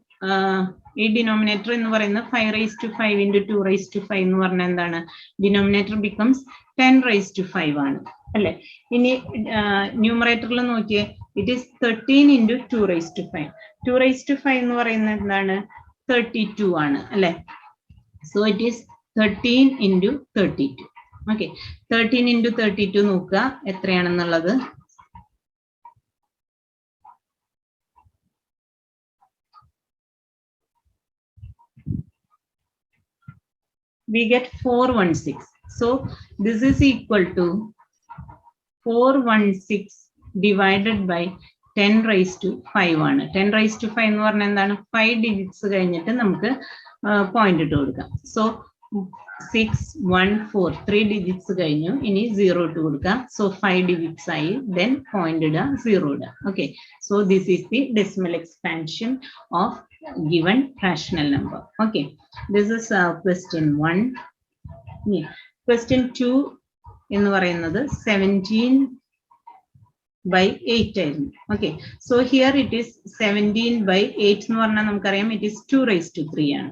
ഈ ഡിനോമിനേറ്റർ എന്ന് പറയുന്നത് 5⁵5 into 2⁵5 എന്ന് പറഞ്ഞാൽ എന്താണ്, ഡിനോമിനേറ്റർ ബിക്കംസ് 10⁵5 ആണ് അല്ലെ. ഇനി ന്യൂമറേറ്ററിൽ നോക്കിയേ, ഇറ്റ് ഈസ് 13 into 2⁵5. 2⁵5 എന്ന് പറയുന്നത് എന്താണ്, 32 ആണ് അല്ലെ. So it is 13 into 32. Okay, 13 into 32 നോക്കുക എത്രയാണെന്നുള്ളത്. We get 416. So this is equal to 416 divided by 10⁵5 ആണ്. 10⁵5 എന്ന് പറഞ്ഞാൽ എന്താണ്, 5 digits കഴിഞ്ഞിട്ട് നമുക്ക് പോയിന്റ് ഇട്ട് കൊടുക്കാം. സോ 6 1 4 3 digits കഴിഞ്ഞു, ഇനി 0 ഇട്ട് കൊടുക്കാം. സോ 5 digits ആയി, then point ഇടുക, 0 ഇടുക. Okay, so this is the decimal expansion of given rational number. Okay, this is question 1. Question 2 എന്ന് പറയുന്നത് 17/8 ആയിരുന്നു. Okay, so here it is 17/8 എന്ന് പറഞ്ഞാൽ നമുക്കറിയാം it is 2⁵3 ആണ്.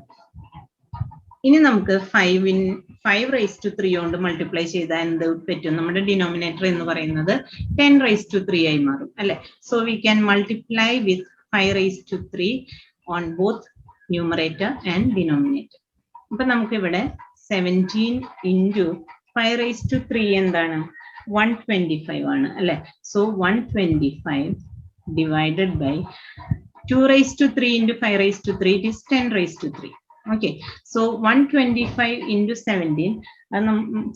ഇനി നമുക്ക് 5⁵3 കൊണ്ട് മൾട്ടിപ്ലൈ ചെയ്താൽ എന്ത് പറ്റും, നമ്മുടെ ഡിനോമിനേറ്റർ എന്ന് പറയുന്നത് 10⁵3 ആയി മാറും അല്ലെ. So we can multiply with 5⁵3 on both numerator and denominator. അപ്പൊ നമുക്ക് ഇവിടെ 17 into 5⁵3 എന്താണ്, 125 ആണ് അല്ലെ. So 125 divided by 2⁵3 into 5⁵3, it is 10⁵3. Okay, so 125 into 17 അത്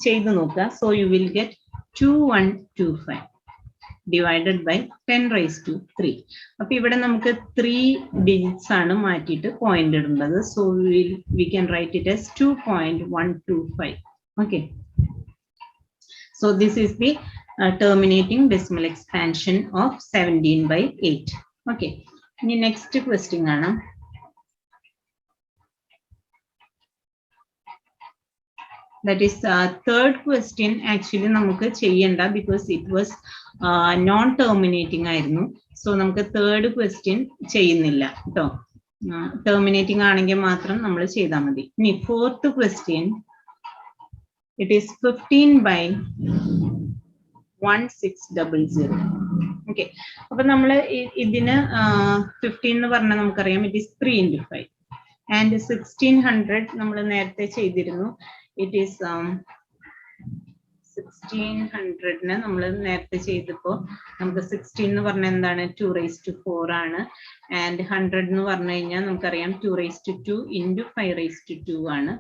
ചെയ്ത് നോക്കുക. So you will get 2125 divided by 10⁵3. അപ്പൊ ഇവിടെ നമുക്ക് 3 digits ആണ് മാറ്റിയിട്ട് പോയിന്റ് ഇടേണ്ടത്. So we can write it as 2.125. Okay, so this is the terminating decimal expansion of 17/8. Okay, ഇനി നെക്സ്റ്റ് ക്വസ്റ്റ്യൻ ആണ്. That is third question. Actually നമുക്ക് ചെയ്യണ്ട, because it was non terminating ആയിരുന്നു. സോ നമുക്ക് തേർഡ് ക്വസ്റ്റ്യൻ ചെയ്യുന്നില്ല കേട്ടോ. ടെർമിനേറ്റിംഗ് ആണെങ്കിൽ മാത്രം നമ്മൾ ചെയ്താൽ മതി. ഇനി fourth question, it is 15/1600. Okay, അപ്പൊ നമ്മൾ ഇതിന് 15 എന്ന് പറഞ്ഞാൽ നമുക്കറിയാം ഇറ്റ് ഈസ് 3 into 5 ആൻഡ് 1600 നമ്മൾ നേരത്തെ ചെയ്തിരുന്നു. ഇറ്റ് ഈസ് 1600 നമ്മൾ നേരത്തെ ചെയ്തപ്പോ നമുക്ക് 16 എന്ന് പറഞ്ഞാൽ എന്താണ്, 2⁴ ആണ്. ആൻഡ് 100 എന്ന് പറഞ്ഞു കഴിഞ്ഞാൽ നമുക്കറിയാം 2⁵2 into 5⁵2 ആണ്.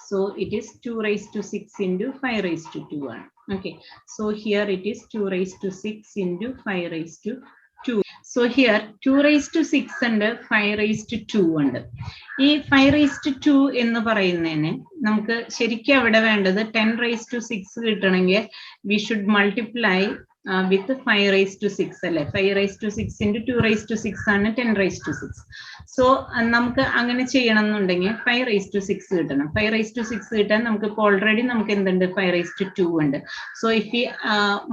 സോ ഇറ്റ് ഈസ് 2⁵6 into 5⁵2 ആണ്. Okay, so here it is 2⁵6 into 5⁵2. So here 2⁵6 ഉണ്ട്, 5⁵2 ഉണ്ട്. ഈ 5⁵2 എന്ന് പറയുന്നതിന് നമുക്ക് ശരിക്കും അവിടെ വേണ്ടത് 10⁵6 കിട്ടണമെങ്കിൽ we should multiply with 5⁵6 അല്ലെ. 5⁵6 into 2⁵6 ആണ് 10⁵6. സോ നമുക്ക് അങ്ങനെ ചെയ്യണം എന്നുണ്ടെങ്കിൽ 5⁵6 കിട്ടണം. 5⁵6 കിട്ടാൻ നമുക്ക് ഇപ്പോൾ ഓൾറെഡി നമുക്ക് എന്തുണ്ട്, 5⁵2 ഉണ്ട്. So if you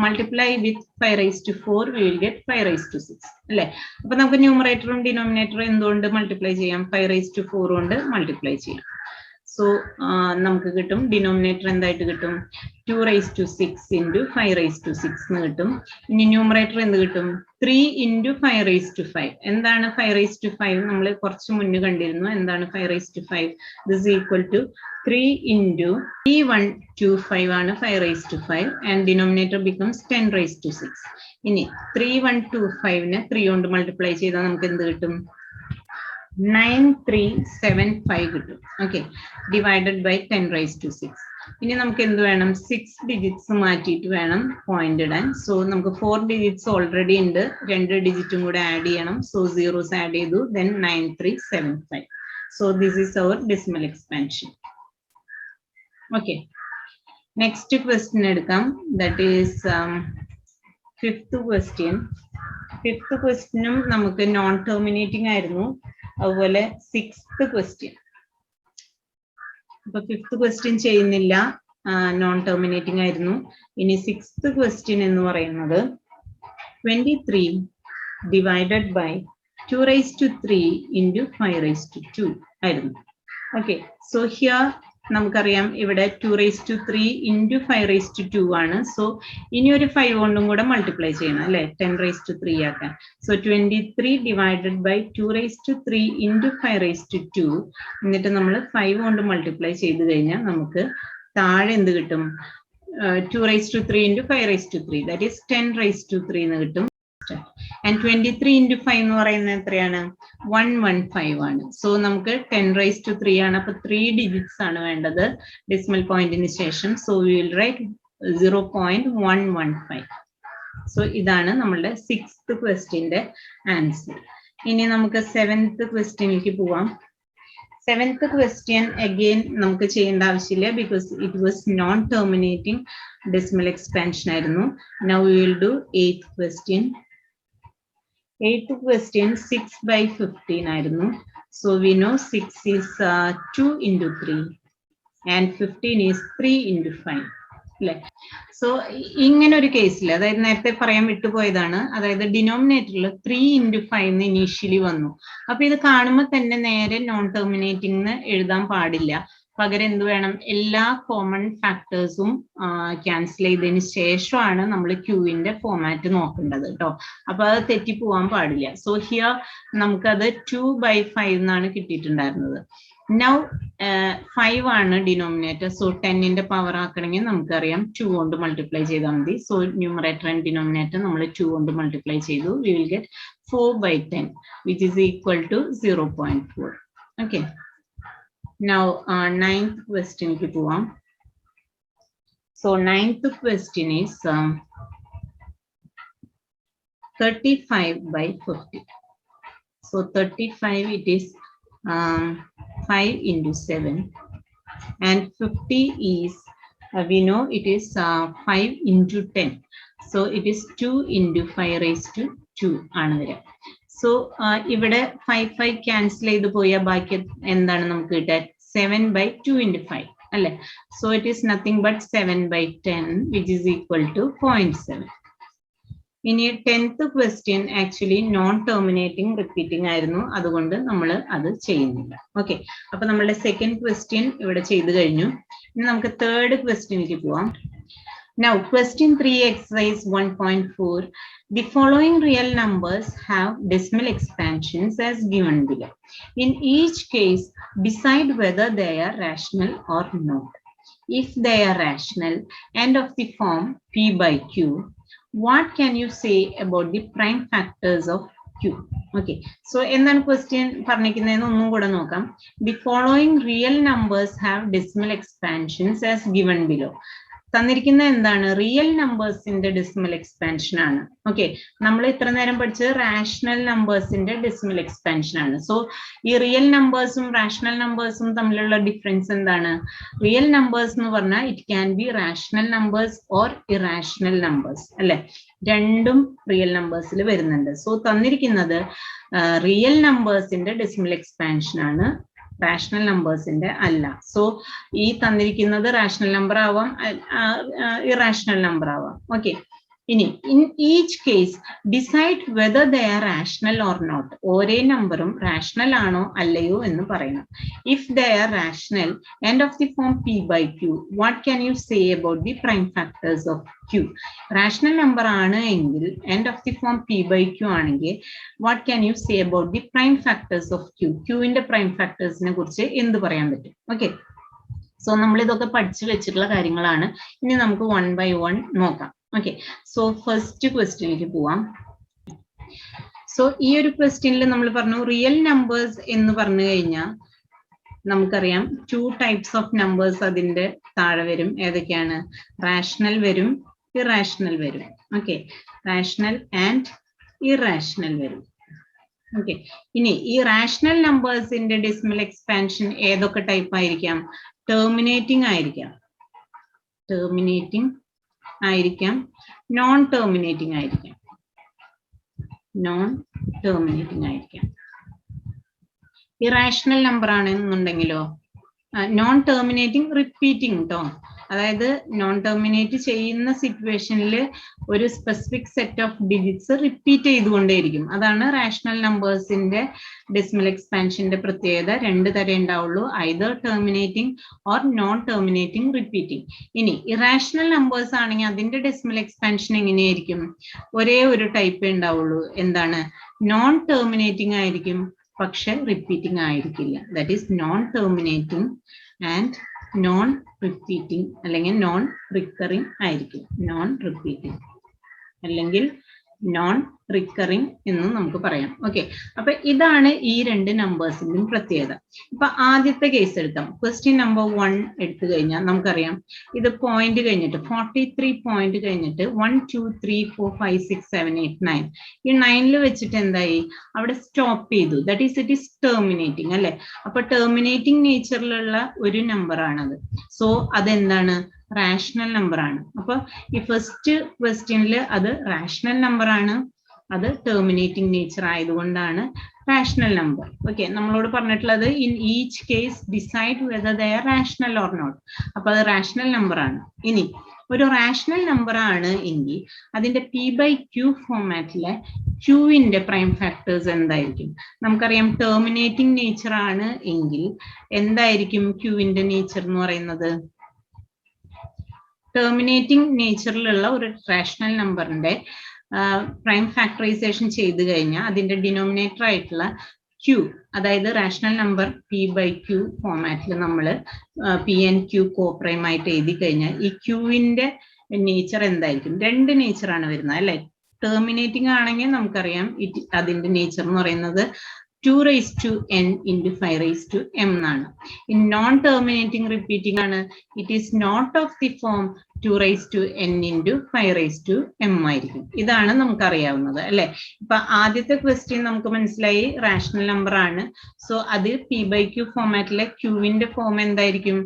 multiply with 5⁵4 we will get 5⁵6 അല്ലെ. അപ്പൊ നമുക്ക് ന്യൂമറേറ്ററും ഡിനോമിനേറ്ററും എന്തുകൊണ്ട് മൾട്ടിപ്ലൈ ചെയ്യാം, 5⁵4 കൊണ്ട് മൾട്ടിപ്ലൈ ചെയ്യാം. സോ നമുക്ക് കിട്ടും, ഡിനോമിനേറ്റർ എന്തായിട്ട് കിട്ടും, 2⁵6 into 5⁵6 എന്ന് കിട്ടും. ഇനി ന്യൂമറേറ്റർ എന്ത് കിട്ടും, 3 into 5⁵5. എന്താണ് 5⁵5? നമ്മൾ കുറച്ച് മുന്നേ കണ്ടിരുന്നു. എന്താണ് 5⁵5? This is equal to 3 into 3125 ആണ് 5⁵5 and denominator becomes 10⁵6. ഇനി 3125നെ 3 കൊണ്ട് മൾട്ടിപ്ലൈ ചെയ്താൽ നമുക്ക് എന്ത് കിട്ടും, 9375 കിട്ടും. Okay, divided by 10⁻⁶. ഇനി നമുക്ക് എന്ത് വേണം? 6 ഡിജിറ്റ്സ് മാറ്റിയിട്ട് വേണം പോയിന്റ് ഇടാൻ. സോ നമുക്ക് 4 ഡിജിറ്റ്സ് ഓൾറെഡി ഉണ്ട്, 2 ഡിജിറ്റും കൂടെ ആഡ് ചെയ്യണം. സോ സീറോസ് ആഡ് ചെയ്തു, then 9375. So this is our decimal expansion. Okay, next question എടുക്കാം. That is fifth question. Fifth ക്വസ്റ്റ്യനും നമുക്ക് നോൺ ടെർമിനേറ്റിംഗ് ആയിരുന്നു. അതുപോലെ സിക്സ്ത് ക്വസ്റ്റ്യൻ, അപ്പൊ ഫിഫ്ത്ത് ക്വസ്റ്റ്യൻ ചെയ്യുന്നില്ല, നോൺ ടെർമിനേറ്റിംഗ് ആയിരുന്നു. ഇനി സിക്സ്ത് ക്വസ്റ്റ്യൻ എന്ന് പറയുന്നത് 23 ഡിവൈഡഡ് ബൈ 2⁻³ ഇൻറ്റു 5⁻² ആയിരുന്നു. ഓക്കെ, സോ ഹിയർ നമുക്കറിയാം ഇവിടെ 2⁻³ ഇൻറ്റു 5⁻² ആണ്. സോ ഇനി ഒരു 5 കൊണ്ടും കൂടെ മൾട്ടിപ്ലൈ ചെയ്യണം അല്ലെ, 10⁻³ ആക്കാൻ. So 23 divided by 2⁻³ into 5⁻². എന്നിട്ട് നമ്മൾ 5 കൊണ്ട് മൾട്ടിപ്ലൈ ചെയ്ത് കഴിഞ്ഞാൽ നമുക്ക് താഴെ എന്ത് കിട്ടും? 2⁻³ ഇൻറ്റു 5⁻³ ദാറ്റ് ഈസ് 10⁻³ എന്ന് കിട്ടും. ആൻഡ് 23 ഇൻറ്റു 5 എന്ന് പറയുന്നത് എത്രയാണ്? 115 ആണ്. സോ നമുക്ക് 10⁻³ ആണ്. അപ്പൊ 3 ഡിജിറ്റ്സ് ആണ് വേണ്ടത് ഡെസിമൽ പോയിന്റിന് ശേഷം. So we will write 0.115. So ഇതാണ് നമ്മളുടെ സിക്സ്ത് ക്വസ്റ്റ്യന്റെ ആൻസർ. ഇനി നമുക്ക് സെവൻത്ത് ക്വസ്റ്റ്യനിലേക്ക് പോവാം. സെവൻത്ത് ക്വസ്റ്റ്യൻ അഗെയിൻ നമുക്ക് ചെയ്യേണ്ട ആവശ്യമില്ല, because it was non terminating decimal expansion ആയിരുന്നു. Now we will do eighth question. Eighth question 6/15 ആയിരുന്നു. So we know 6 is 2 into 3 and 15 is 3 into 5 അല്ലെ. സോ ഇങ്ങനെ ഒരു കേസിൽ, അതായത് നേരത്തെ പറയാൻ വിട്ടുപോയതാണ്, അതായത് ഡിനോമിനേറ്ററിൽ 3 into 5 ഇനീഷ്യലി വന്നു. അപ്പൊ ഇത് കാണുമ്പോൾ തന്നെ നേരെ നോൺ ടെർമിനേറ്റിംഗ് എഴുതാൻ പാടില്ല. പകരം എന്ത് വേണം? എല്ലാ കോമൺ ഫാക്ടേഴ്സും ക്യാൻസൽ ചെയ്തതിന് ശേഷമാണ് നമ്മൾ ക്യൂവിന്റെ ഫോമാറ്റ് നോക്കേണ്ടത് കേട്ടോ. അപ്പൊ അത് തെറ്റിപ്പോവാൻ പാടില്ല. സോ ഹിയർ നമുക്കത് 2/5 എന്നാണ് കിട്ടിയിട്ടുണ്ടായിരുന്നത്. നൗ 5 ആണ് ഡിനോമിനേറ്റർ. സോ 10ന്റെ പവർ ആക്കണമെങ്കിൽ നമുക്കറിയാം 2 കൊണ്ട് മൾട്ടിപ്ലൈ ചെയ്താൽ മതി. സോ ന്യൂമറേറ്റർ ആൻഡ് ഡിനോമിനേറ്റർ നമ്മൾ 2 കൊണ്ട് മൾട്ടിപ്ലൈ ചെയ്തു. V will get 4/10 which is equal to 0.4. Okay. Now ninth question ki povam. So ninth question is 35/50. So 35 it is 5 into 7 and 50 is we know it is 5 into 10. So it is 2 into 5⁻². ആണ് വരിക. സോ ഇവിടെ 5 ക്യാൻസൽ ചെയ്ത് പോയാൽ ബാക്കി എന്താണ് നമുക്ക് കിട്ടുക? 7/2 into 5 അല്ലെ. So it is nothing but 7/10 which is equal to 0.7. ഇനി 10th question actually non terminating repeating ആയിരുന്നു, അതുകൊണ്ട് നമ്മൾ അത് ചെയ്യുന്നില്ല. ഓക്കെ, അപ്പൊ നമ്മളുടെ സെക്കൻഡ് ക്വസ്റ്റ്യൻ ഇവിടെ ചെയ്തു കഴിഞ്ഞു. ഇനി നമുക്ക് തേർഡ് ക്വസ്റ്റ്യനിലേക്ക് പോവാം. Now question 3 exercise 1.4. The following real numbers have decimal expansions as given below. In each case, decide whether they are rational or not. If they are rational and of the form p/q, what can you say about the prime factors of q? Okay, so എന്താണ് ക്വസ്റ്റ്യൻ പറഞ്ഞിരിക്കുന്നതെന്ന് ഒന്നും കൂടെ നോക്കാം. The following real numbers have decimal expansions as given below. തന്നിരിക്കുന്ന എന്താണ്? റിയൽ നമ്പേഴ്സിന്റെ ഡെസിമൽ എക്സ്പാൻഷൻ ആണ്. ഓക്കെ, നമ്മൾ ഇത്ര നേരം പഠിച്ചത് റാഷണൽ നമ്പേഴ്സിന്റെ ഡെസിമൽ എക്സ്പാൻഷൻ ആണ്. സോ ഈ റിയൽ നമ്പേഴ്സും റാഷണൽ നമ്പേഴ്സും തമ്മിലുള്ള ഡിഫറൻസ് എന്താണ്? റിയൽ നമ്പേഴ്സ് എന്ന് പറഞ്ഞാൽ it can be rational numbers or irrational numbers അല്ലെ. രണ്ടും റിയൽ നമ്പേഴ്സിൽ വരുന്നുണ്ട്. സോ തന്നിരിക്കുന്നത് റിയൽ നമ്പേഴ്സിന്റെ ഡെസിമൽ എക്സ്പാൻഷൻ ആണ്, റാഷണൽ നമ്പേഴ്സിന്റെ അല്ല. സോ ഈ തന്നിരിക്കുന്നത് റാഷണൽ നമ്പർ ആവാം, ഇറാഷണൽ നമ്പർ ആവാം. ഓക്കെ, ഇനി in each case decide whether they are rational or not. ഓരോ നമ്പറും റാഷണൽ ആണോ അല്ലയോ എന്ന് പറയണം. If they are rational and of the form p/q, what can you say about the prime factors of q? Rational number ആണ് എങ്കിൽ and of the form p/q ആണെങ്കിൽ what can you say about the prime factors of q? ക്യൂവിന്റെ പ്രൈം ഫാക്ടേഴ്സിനെ കുറിച്ച് എന്ത് പറയാൻ പറ്റും? ഓക്കെ, സോ നമ്മൾ ഇതൊക്കെ പഠിച്ചു വെച്ചിട്ടുള്ള കാര്യങ്ങളാണ്. ഇനി നമുക്ക് 1 by 1 നോക്കാം. Okay, so first question പോവാം. സോ ഈ ഒരു ക്വസ്റ്റ്യനിൽ നമ്മൾ പറഞ്ഞു റിയൽ നമ്പേഴ്സ് എന്ന് പറഞ്ഞു കഴിഞ്ഞാൽ നമുക്കറിയാം 2 ടൈപ്സ് ഓഫ് നമ്പേഴ്സ് അതിന്റെ താഴെ വരും. ഏതൊക്കെയാണ്? റാഷണൽ വരും, ഇറാഷണൽ വരും. ഓക്കെ, റാഷണൽ ആൻഡ് ഇറാഷണൽ വരും. ഓക്കെ, ഇനി ഈ റാഷണൽ നമ്പേഴ്സിന്റെ ഡെസിമൽ എക്സ്പാൻഷൻ ഏതൊക്കെ ടൈപ്പ് ആയിരിക്കാം? ടെർമിനേറ്റിംഗ് ആയിരിക്കാം, ടെർമിനേറ്റിംഗ് ആയിരിക്കാം, നോൺ ടെർമിനേറ്റിംഗ് ആയിരിക്കാം, നോൺ ടെർമിനേറ്റിംഗ് ആയിരിക്കാം. ഇറാഷണൽ നമ്പർ ആണെന്നുണ്ടെങ്കിലോ നോൺ ടെർമിനേറ്റിംഗ് റിപ്പീറ്റിംഗ് കേട്ടോ. അതായത് നോൺ ടെർമിനേറ്റ് ചെയ്യുന്ന സിറ്റുവേഷനിൽ ഒരു specific set of digits repeat ചെയ്തുകൊണ്ടേയിരിക്കും. അതാണ് റാഷണൽ നമ്പേഴ്സിന്റെ ഡെസിമൽ എക്സ്പാൻഷന്റെ പ്രത്യേകത. 2 തരം ഉണ്ടാവുള്ളൂ, either terminating or non terminating repeating. ഇനി ഇറാഷണൽ നമ്പേഴ്സ് ആണെങ്കിൽ അതിന്റെ ഡെസിമൽ എക്സ്പാൻഷൻ എങ്ങനെയായിരിക്കും? ഒരേ ഒരു ടൈപ്പ് ഉണ്ടാവുള്ളൂ. എന്താണ്? നോൺ ടെർമിനേറ്റിംഗ് ആയിരിക്കും, പക്ഷെ റിപ്പീറ്റിംഗ് ആയിരിക്കില്ല. That is known terminating and non repeating, അല്ലെങ്കിൽ നോൺ റിക്കറിംഗ് ആയിരിക്കും. നോൺ റിപ്പീറ്റിംഗ് അല്ലെങ്കിൽ നോൺ റിക്കറിംഗ് എന്ന് നമുക്ക് പറയാം. ഓക്കെ, അപ്പൊ ഇതാണ് ഈ 2 നമ്പേഴ്സിന്റെയും പ്രത്യേകത. ഇപ്പൊ ആദ്യത്തെ കേസ് എടുക്കാം. ക്വസ്റ്റ്യൻ നമ്പർ 1 എടുത്തു കഴിഞ്ഞാൽ നമുക്കറിയാം ഇത് പോയിന്റ് കഴിഞ്ഞിട്ട് 43 പോയിന്റ് കഴിഞ്ഞിട്ട് 1 2 3 4 5 6 7 8 9 ഈ 9ൽ വെച്ചിട്ട് എന്തായി? അവിടെ സ്റ്റോപ്പ് ചെയ്തു. That is it is terminating അല്ലെ. അപ്പൊ ടെർമിനേറ്റിംഗ് നേച്ചറിലുള്ള ഒരു നമ്പർ ആണത്. സോ അതെന്താണ്? റാഷണൽ നമ്പർ ആണ്. അപ്പൊ ഈ ഫസ്റ്റ് ക്വസ്റ്റ്യനിൽ അത് റാഷണൽ നമ്പർ ആണ്, അത് ടെർമിനേറ്റിംഗ് നേച്ചർ ആയതുകൊണ്ടാണ് റാഷണൽ നമ്പർ. ഓക്കെ, നമ്മളോട് പറഞ്ഞിട്ടുള്ളത് in each case decide whether they are rational or not. അപ്പൊ അത് റാഷണൽ നമ്പർ ആണ്. ഇനി ഒരു റാഷണൽ നമ്പർ ആണ് എങ്കിൽ അതിന്റെ P/Q ഫോമാറ്റിലെ ക്യൂവിന്റെ പ്രൈം ഫാക്ടേഴ്സ് എന്തായിരിക്കും? നമുക്കറിയാം ടെർമിനേറ്റിംഗ് നേച്ചർ ആണ് എങ്കിൽ എന്തായിരിക്കും ക്യൂവിന്റെ നേച്ചർ എന്ന് പറയുന്നത്? ടെർമിനേറ്റിംഗ് നേച്ചറിലുള്ള ഒരു റാഷണൽ നമ്പറിന്റെ പ്രൈം ഫാക്ടറൈസേഷൻ ചെയ്തു കഴിഞ്ഞാൽ അതിന്റെ ഡിനോമിനേറ്റർ ആയിട്ടുള്ള Q, അതായത് റാഷണൽ നമ്പർ P/Q ഫോമാറ്റിൽ നമ്മൾ P&Q കോപ്രൈം ആയിട്ട് എഴുതി കഴിഞ്ഞാൽ ഈ ക്യൂവിന്റെ നേച്ചർ എന്തായിരിക്കും? 2 നേച്ചറാണ് വരുന്നത് അല്ലെ. ടെർമിനേറ്റിംഗ് ആണെങ്കിൽ നമുക്കറിയാം അതിന്റെ നേച്ചർ എന്ന് പറയുന്നത് 2n into 5m എന്നാണ്. In non-terminating repeating ആണ്, it is not of the form 2n into 5m ആയിരിക്കും. ഇതാണ് നമുക്കറിയാവുന്നത് അല്ലെ. ഇപ്പൊ ആദ്യത്തെ ക്വസ്റ്റ്യൻ നമുക്ക് മനസ്സിലായി റാഷണൽ നമ്പർ ആണ്. സോ അത് P/Q ഫോമാറ്റിലെ ക്യൂവിന്റെ ഫോം എന്തായിരിക്കും?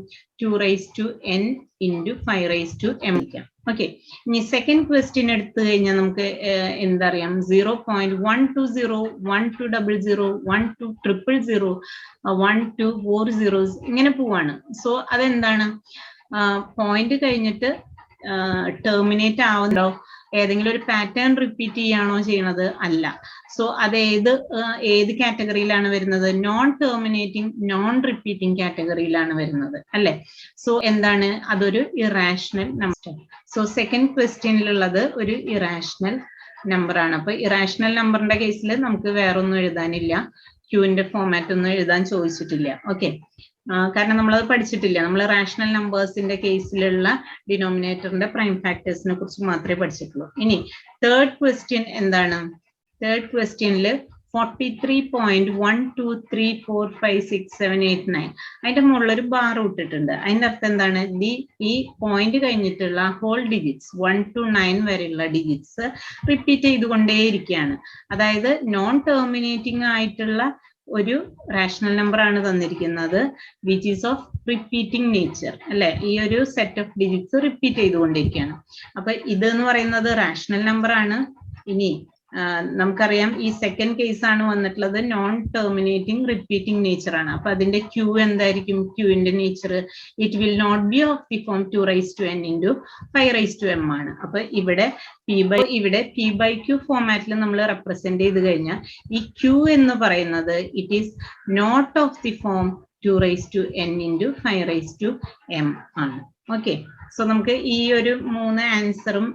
2n into 5m. ഓക്കെ, ഇനി സെക്കൻഡ് ക്വസ്റ്റ്യൻ എടുത്തു കഴിഞ്ഞാൽ നമുക്ക് എന്തറിയാം? 0.120 1200 12000 1240 ഇങ്ങനെ പോവാണ്. സോ അതെന്താണ്? പോയിന്റ് കഴിഞ്ഞിട്ട് ടെർമിനേറ്റ് ആവുന്നുണ്ടോ? ഏതെങ്കിലും ഒരു പാറ്റേൺ റിപ്പീറ്റ് ചെയ്യാണോ ചെയ്യണത്? അല്ല. സോ അത് ഏത് കാറ്റഗറിയിലാണ് വരുന്നത്? നോൺ ടെർമിനേറ്റിംഗ് നോൺ റിപ്പീറ്റിംഗ് കാറ്റഗറിയിലാണ് വരുന്നത് അല്ലെ. സോ എന്താണ്? അതൊരു ഇറാഷണൽ നമ്പർ. സോ സെക്കൻഡ് ക്വസ്റ്റ്യനിലുള്ളത് ഒരു ഇറാഷണൽ നമ്പർ ആണ്. അപ്പൊ ഇറാഷണൽ നമ്പറിന്റെ കേസിൽ നമുക്ക് വേറൊന്നും എഴുതാനില്ല, ക്യൂവിന്റെ ഫോമാറ്റ് ഒന്നും എഴുതാൻ ചോദിച്ചിട്ടില്ല. ഓക്കെ, കാരണം നമ്മളത് പഠിച്ചിട്ടില്ല. നമ്മൾ റാഷണൽ നമ്പേഴ്സിന്റെ കേസിലുള്ള ഡിനോമിനേറ്ററിന്റെ പ്രൈം ഫാക്ടേഴ്സിനെ കുറിച്ച് മാത്രമേ പഠിച്ചിട്ടുള്ളൂ. ഇനി തേർഡ് ക്വസ്റ്റ്യൻ എന്താണ്? തേർഡ് ക്വസ്റ്റ്യനിൽ 43.123456789 അതിന്റെ മുകളിലൊരു ബാർ ഇട്ടിട്ടുണ്ട്. അതിന്റെ അർത്ഥം എന്താണ്? ഈ പോയിന്റ് കഴിഞ്ഞിട്ടുള്ള ഹോൾ ഡിജിറ്റ്സ് 1 to 9 വരെയുള്ള ഡിജിറ്റ്സ് റിപ്പീറ്റ് ചെയ്തുകൊണ്ടേയിരിക്കുകയാണ്. അതായത് നോൺ ടെർമിനേറ്റിംഗ് ആയിട്ടുള്ള ഒരു റാഷണൽ നമ്പർ ആണ് തന്നിരിക്കുന്നത്, which is of repeating nature അല്ലെ. ഈ ഒരു സെറ്റ് ഓഫ് ഡിജിറ്റ്സ് റിപ്പീറ്റ് ചെയ്തുകൊണ്ടിരിക്കുകയാണ്. അപ്പൊ ഇതെന്ന് പറയുന്നത് റാഷണൽ നമ്പർ ആണ്. ഇനി നമുക്കറിയാം ഈ സെക്കൻഡ് കേസ് ആണ് വന്നിട്ടുള്ളത് നോൺ ടെർമിനേറ്റിംഗ് റിപ്പീറ്റിംഗ് നേച്ചർ ആണ്. അപ്പൊ അതിന്റെ ക്യൂ എന്തായിരിക്കും? ക്യൂവിന്റെ nature it will not be of the form 2n into 5m ആണ്. അപ്പൊ ഇവിടെ P/Q ഫോമാറ്റിൽ നമ്മൾ റെപ്രസെന്റ് ചെയ്ത് കഴിഞ്ഞാൽ ഈ ക്യൂ എന്ന് പറയുന്നത് it is not of the form 2 raised to n into 5 raised to m ആണ്. ഓക്കെ, സോ നമുക്ക് ഈ ഒരു 3 ആൻസറും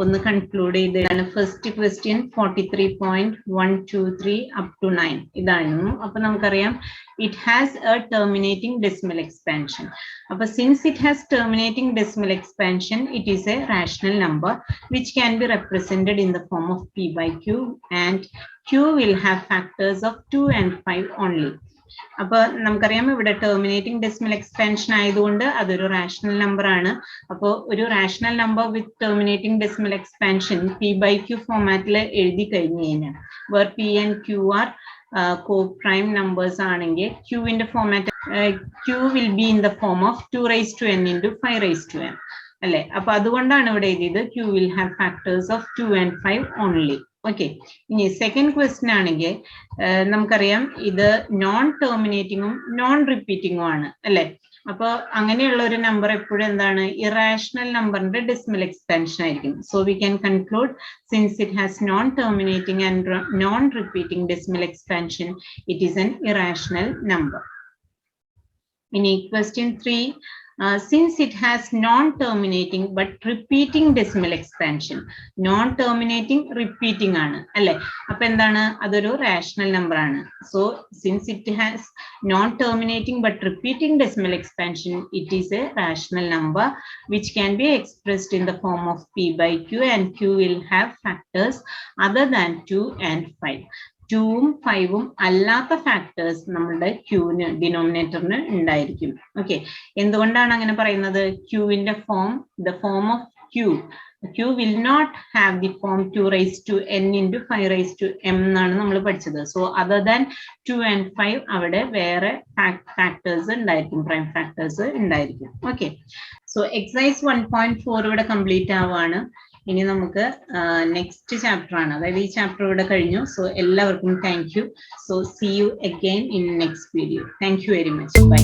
ഒന്ന് കൺക്ലൂഡ് ചെയ്താണ്. ഫസ്റ്റ് ക്വസ്റ്റ്യൻ 43.123 up to 9 ഇതായിരുന്നു. അപ്പൊ നമുക്കറിയാം it has a terminating decimal expansion. അപ്പൊ since it has terminating decimal expansion, it is a rational number which can be represented in the form of p by q, and q will have factors of 2 and 5 only. അപ്പൊ നമുക്കറിയാം ഇവിടെ ടെർമിനേറ്റിംഗ് ഡെസിമൽ എക്സ്പാൻഷൻ ആയതുകൊണ്ട് അതൊരു റാഷണൽ നമ്പർ ആണ്. അപ്പോൾ ഒരു rational number with terminating decimal expansion P by Q ഫോമാറ്റിൽ എഴുതി കഴിഞ്ഞു കഴിഞ്ഞാൽ, where P and Q are coprime numbers ആണെങ്കിൽ ക്യൂവിന്റെ format Q will be in the form of 2 raised to n into 5 raised to n അല്ലെ. അപ്പൊ അതുകൊണ്ടാണ് ഇവിടെ എഴുതിയത് q will have factors of 2 and 5 only. Okay, ഇനി സെക്കൻഡ് ക്വസ്റ്റ്യൻ ആണെങ്കിൽ നമുക്കറിയാം ഇത് നോൺ ടെർമിനേറ്റിംഗും നോൺ റിപ്പീറ്റിംഗും ആണ് അല്ലെ. അപ്പൊ അങ്ങനെയുള്ള ഒരു നമ്പർ എപ്പോഴും എന്താണ്, ഇറാഷണൽ നമ്പറിന്റെ ഡെസിമൽ എക്സ്പാൻഷൻ ആയിരിക്കും. So we can conclude since it has known terminating and non repeating decimal expansion, it is N irrational number. ഇനി question 3, since it has non-terminating but repeating decimal expansion, non-terminating repeating ആണ് അല്ലെ. അപ്പൊ എന്താണ്, അതൊരു റാഷണൽ നമ്പർ ആണ്. So since it has non-terminating but repeating decimal expansion, it is a rational number which can be expressed in the form of p by q, and q will have factors other than 2 and 5. 2ഉം 5ഉം അല്ലാത്ത ഫാക്ടേഴ്സ് നമ്മുടെ ക്യൂവിന് ഡിനോമിനേറ്ററിന് ഉണ്ടായിരിക്കും. ഓക്കെ, എന്തുകൊണ്ടാണ് അങ്ങനെ പറയുന്നത്? ക്യൂവിന്റെ form, the form of Q will not have the form 2 raised to n into 5 raised to m എന്നാണ് നമ്മൾ പഠിച്ചത്. സോ അതർ ദാൻ 2 and 5 അവിടെ വേറെ ഫാക്ടേഴ്സ് ഉണ്ടായിരിക്കും, പ്രൈം ഫാക്ടേഴ്സ് ഉണ്ടായിരിക്കും. ഓക്കെ, സോ എക്സസൈസ് 1.4 ഇവിടെ കംപ്ലീറ്റ് ആവുകയാണ്. ഇനി നമുക്ക് നെക്സ്റ്റ് ചാപ്റ്റർ ആണ്, അതായത് ഈ ചാപ്റ്റർ ഇവിടെ കഴിഞ്ഞു. സോ എല്ലാവർക്കും thank you. So see you again in next video. Thank you very much. By.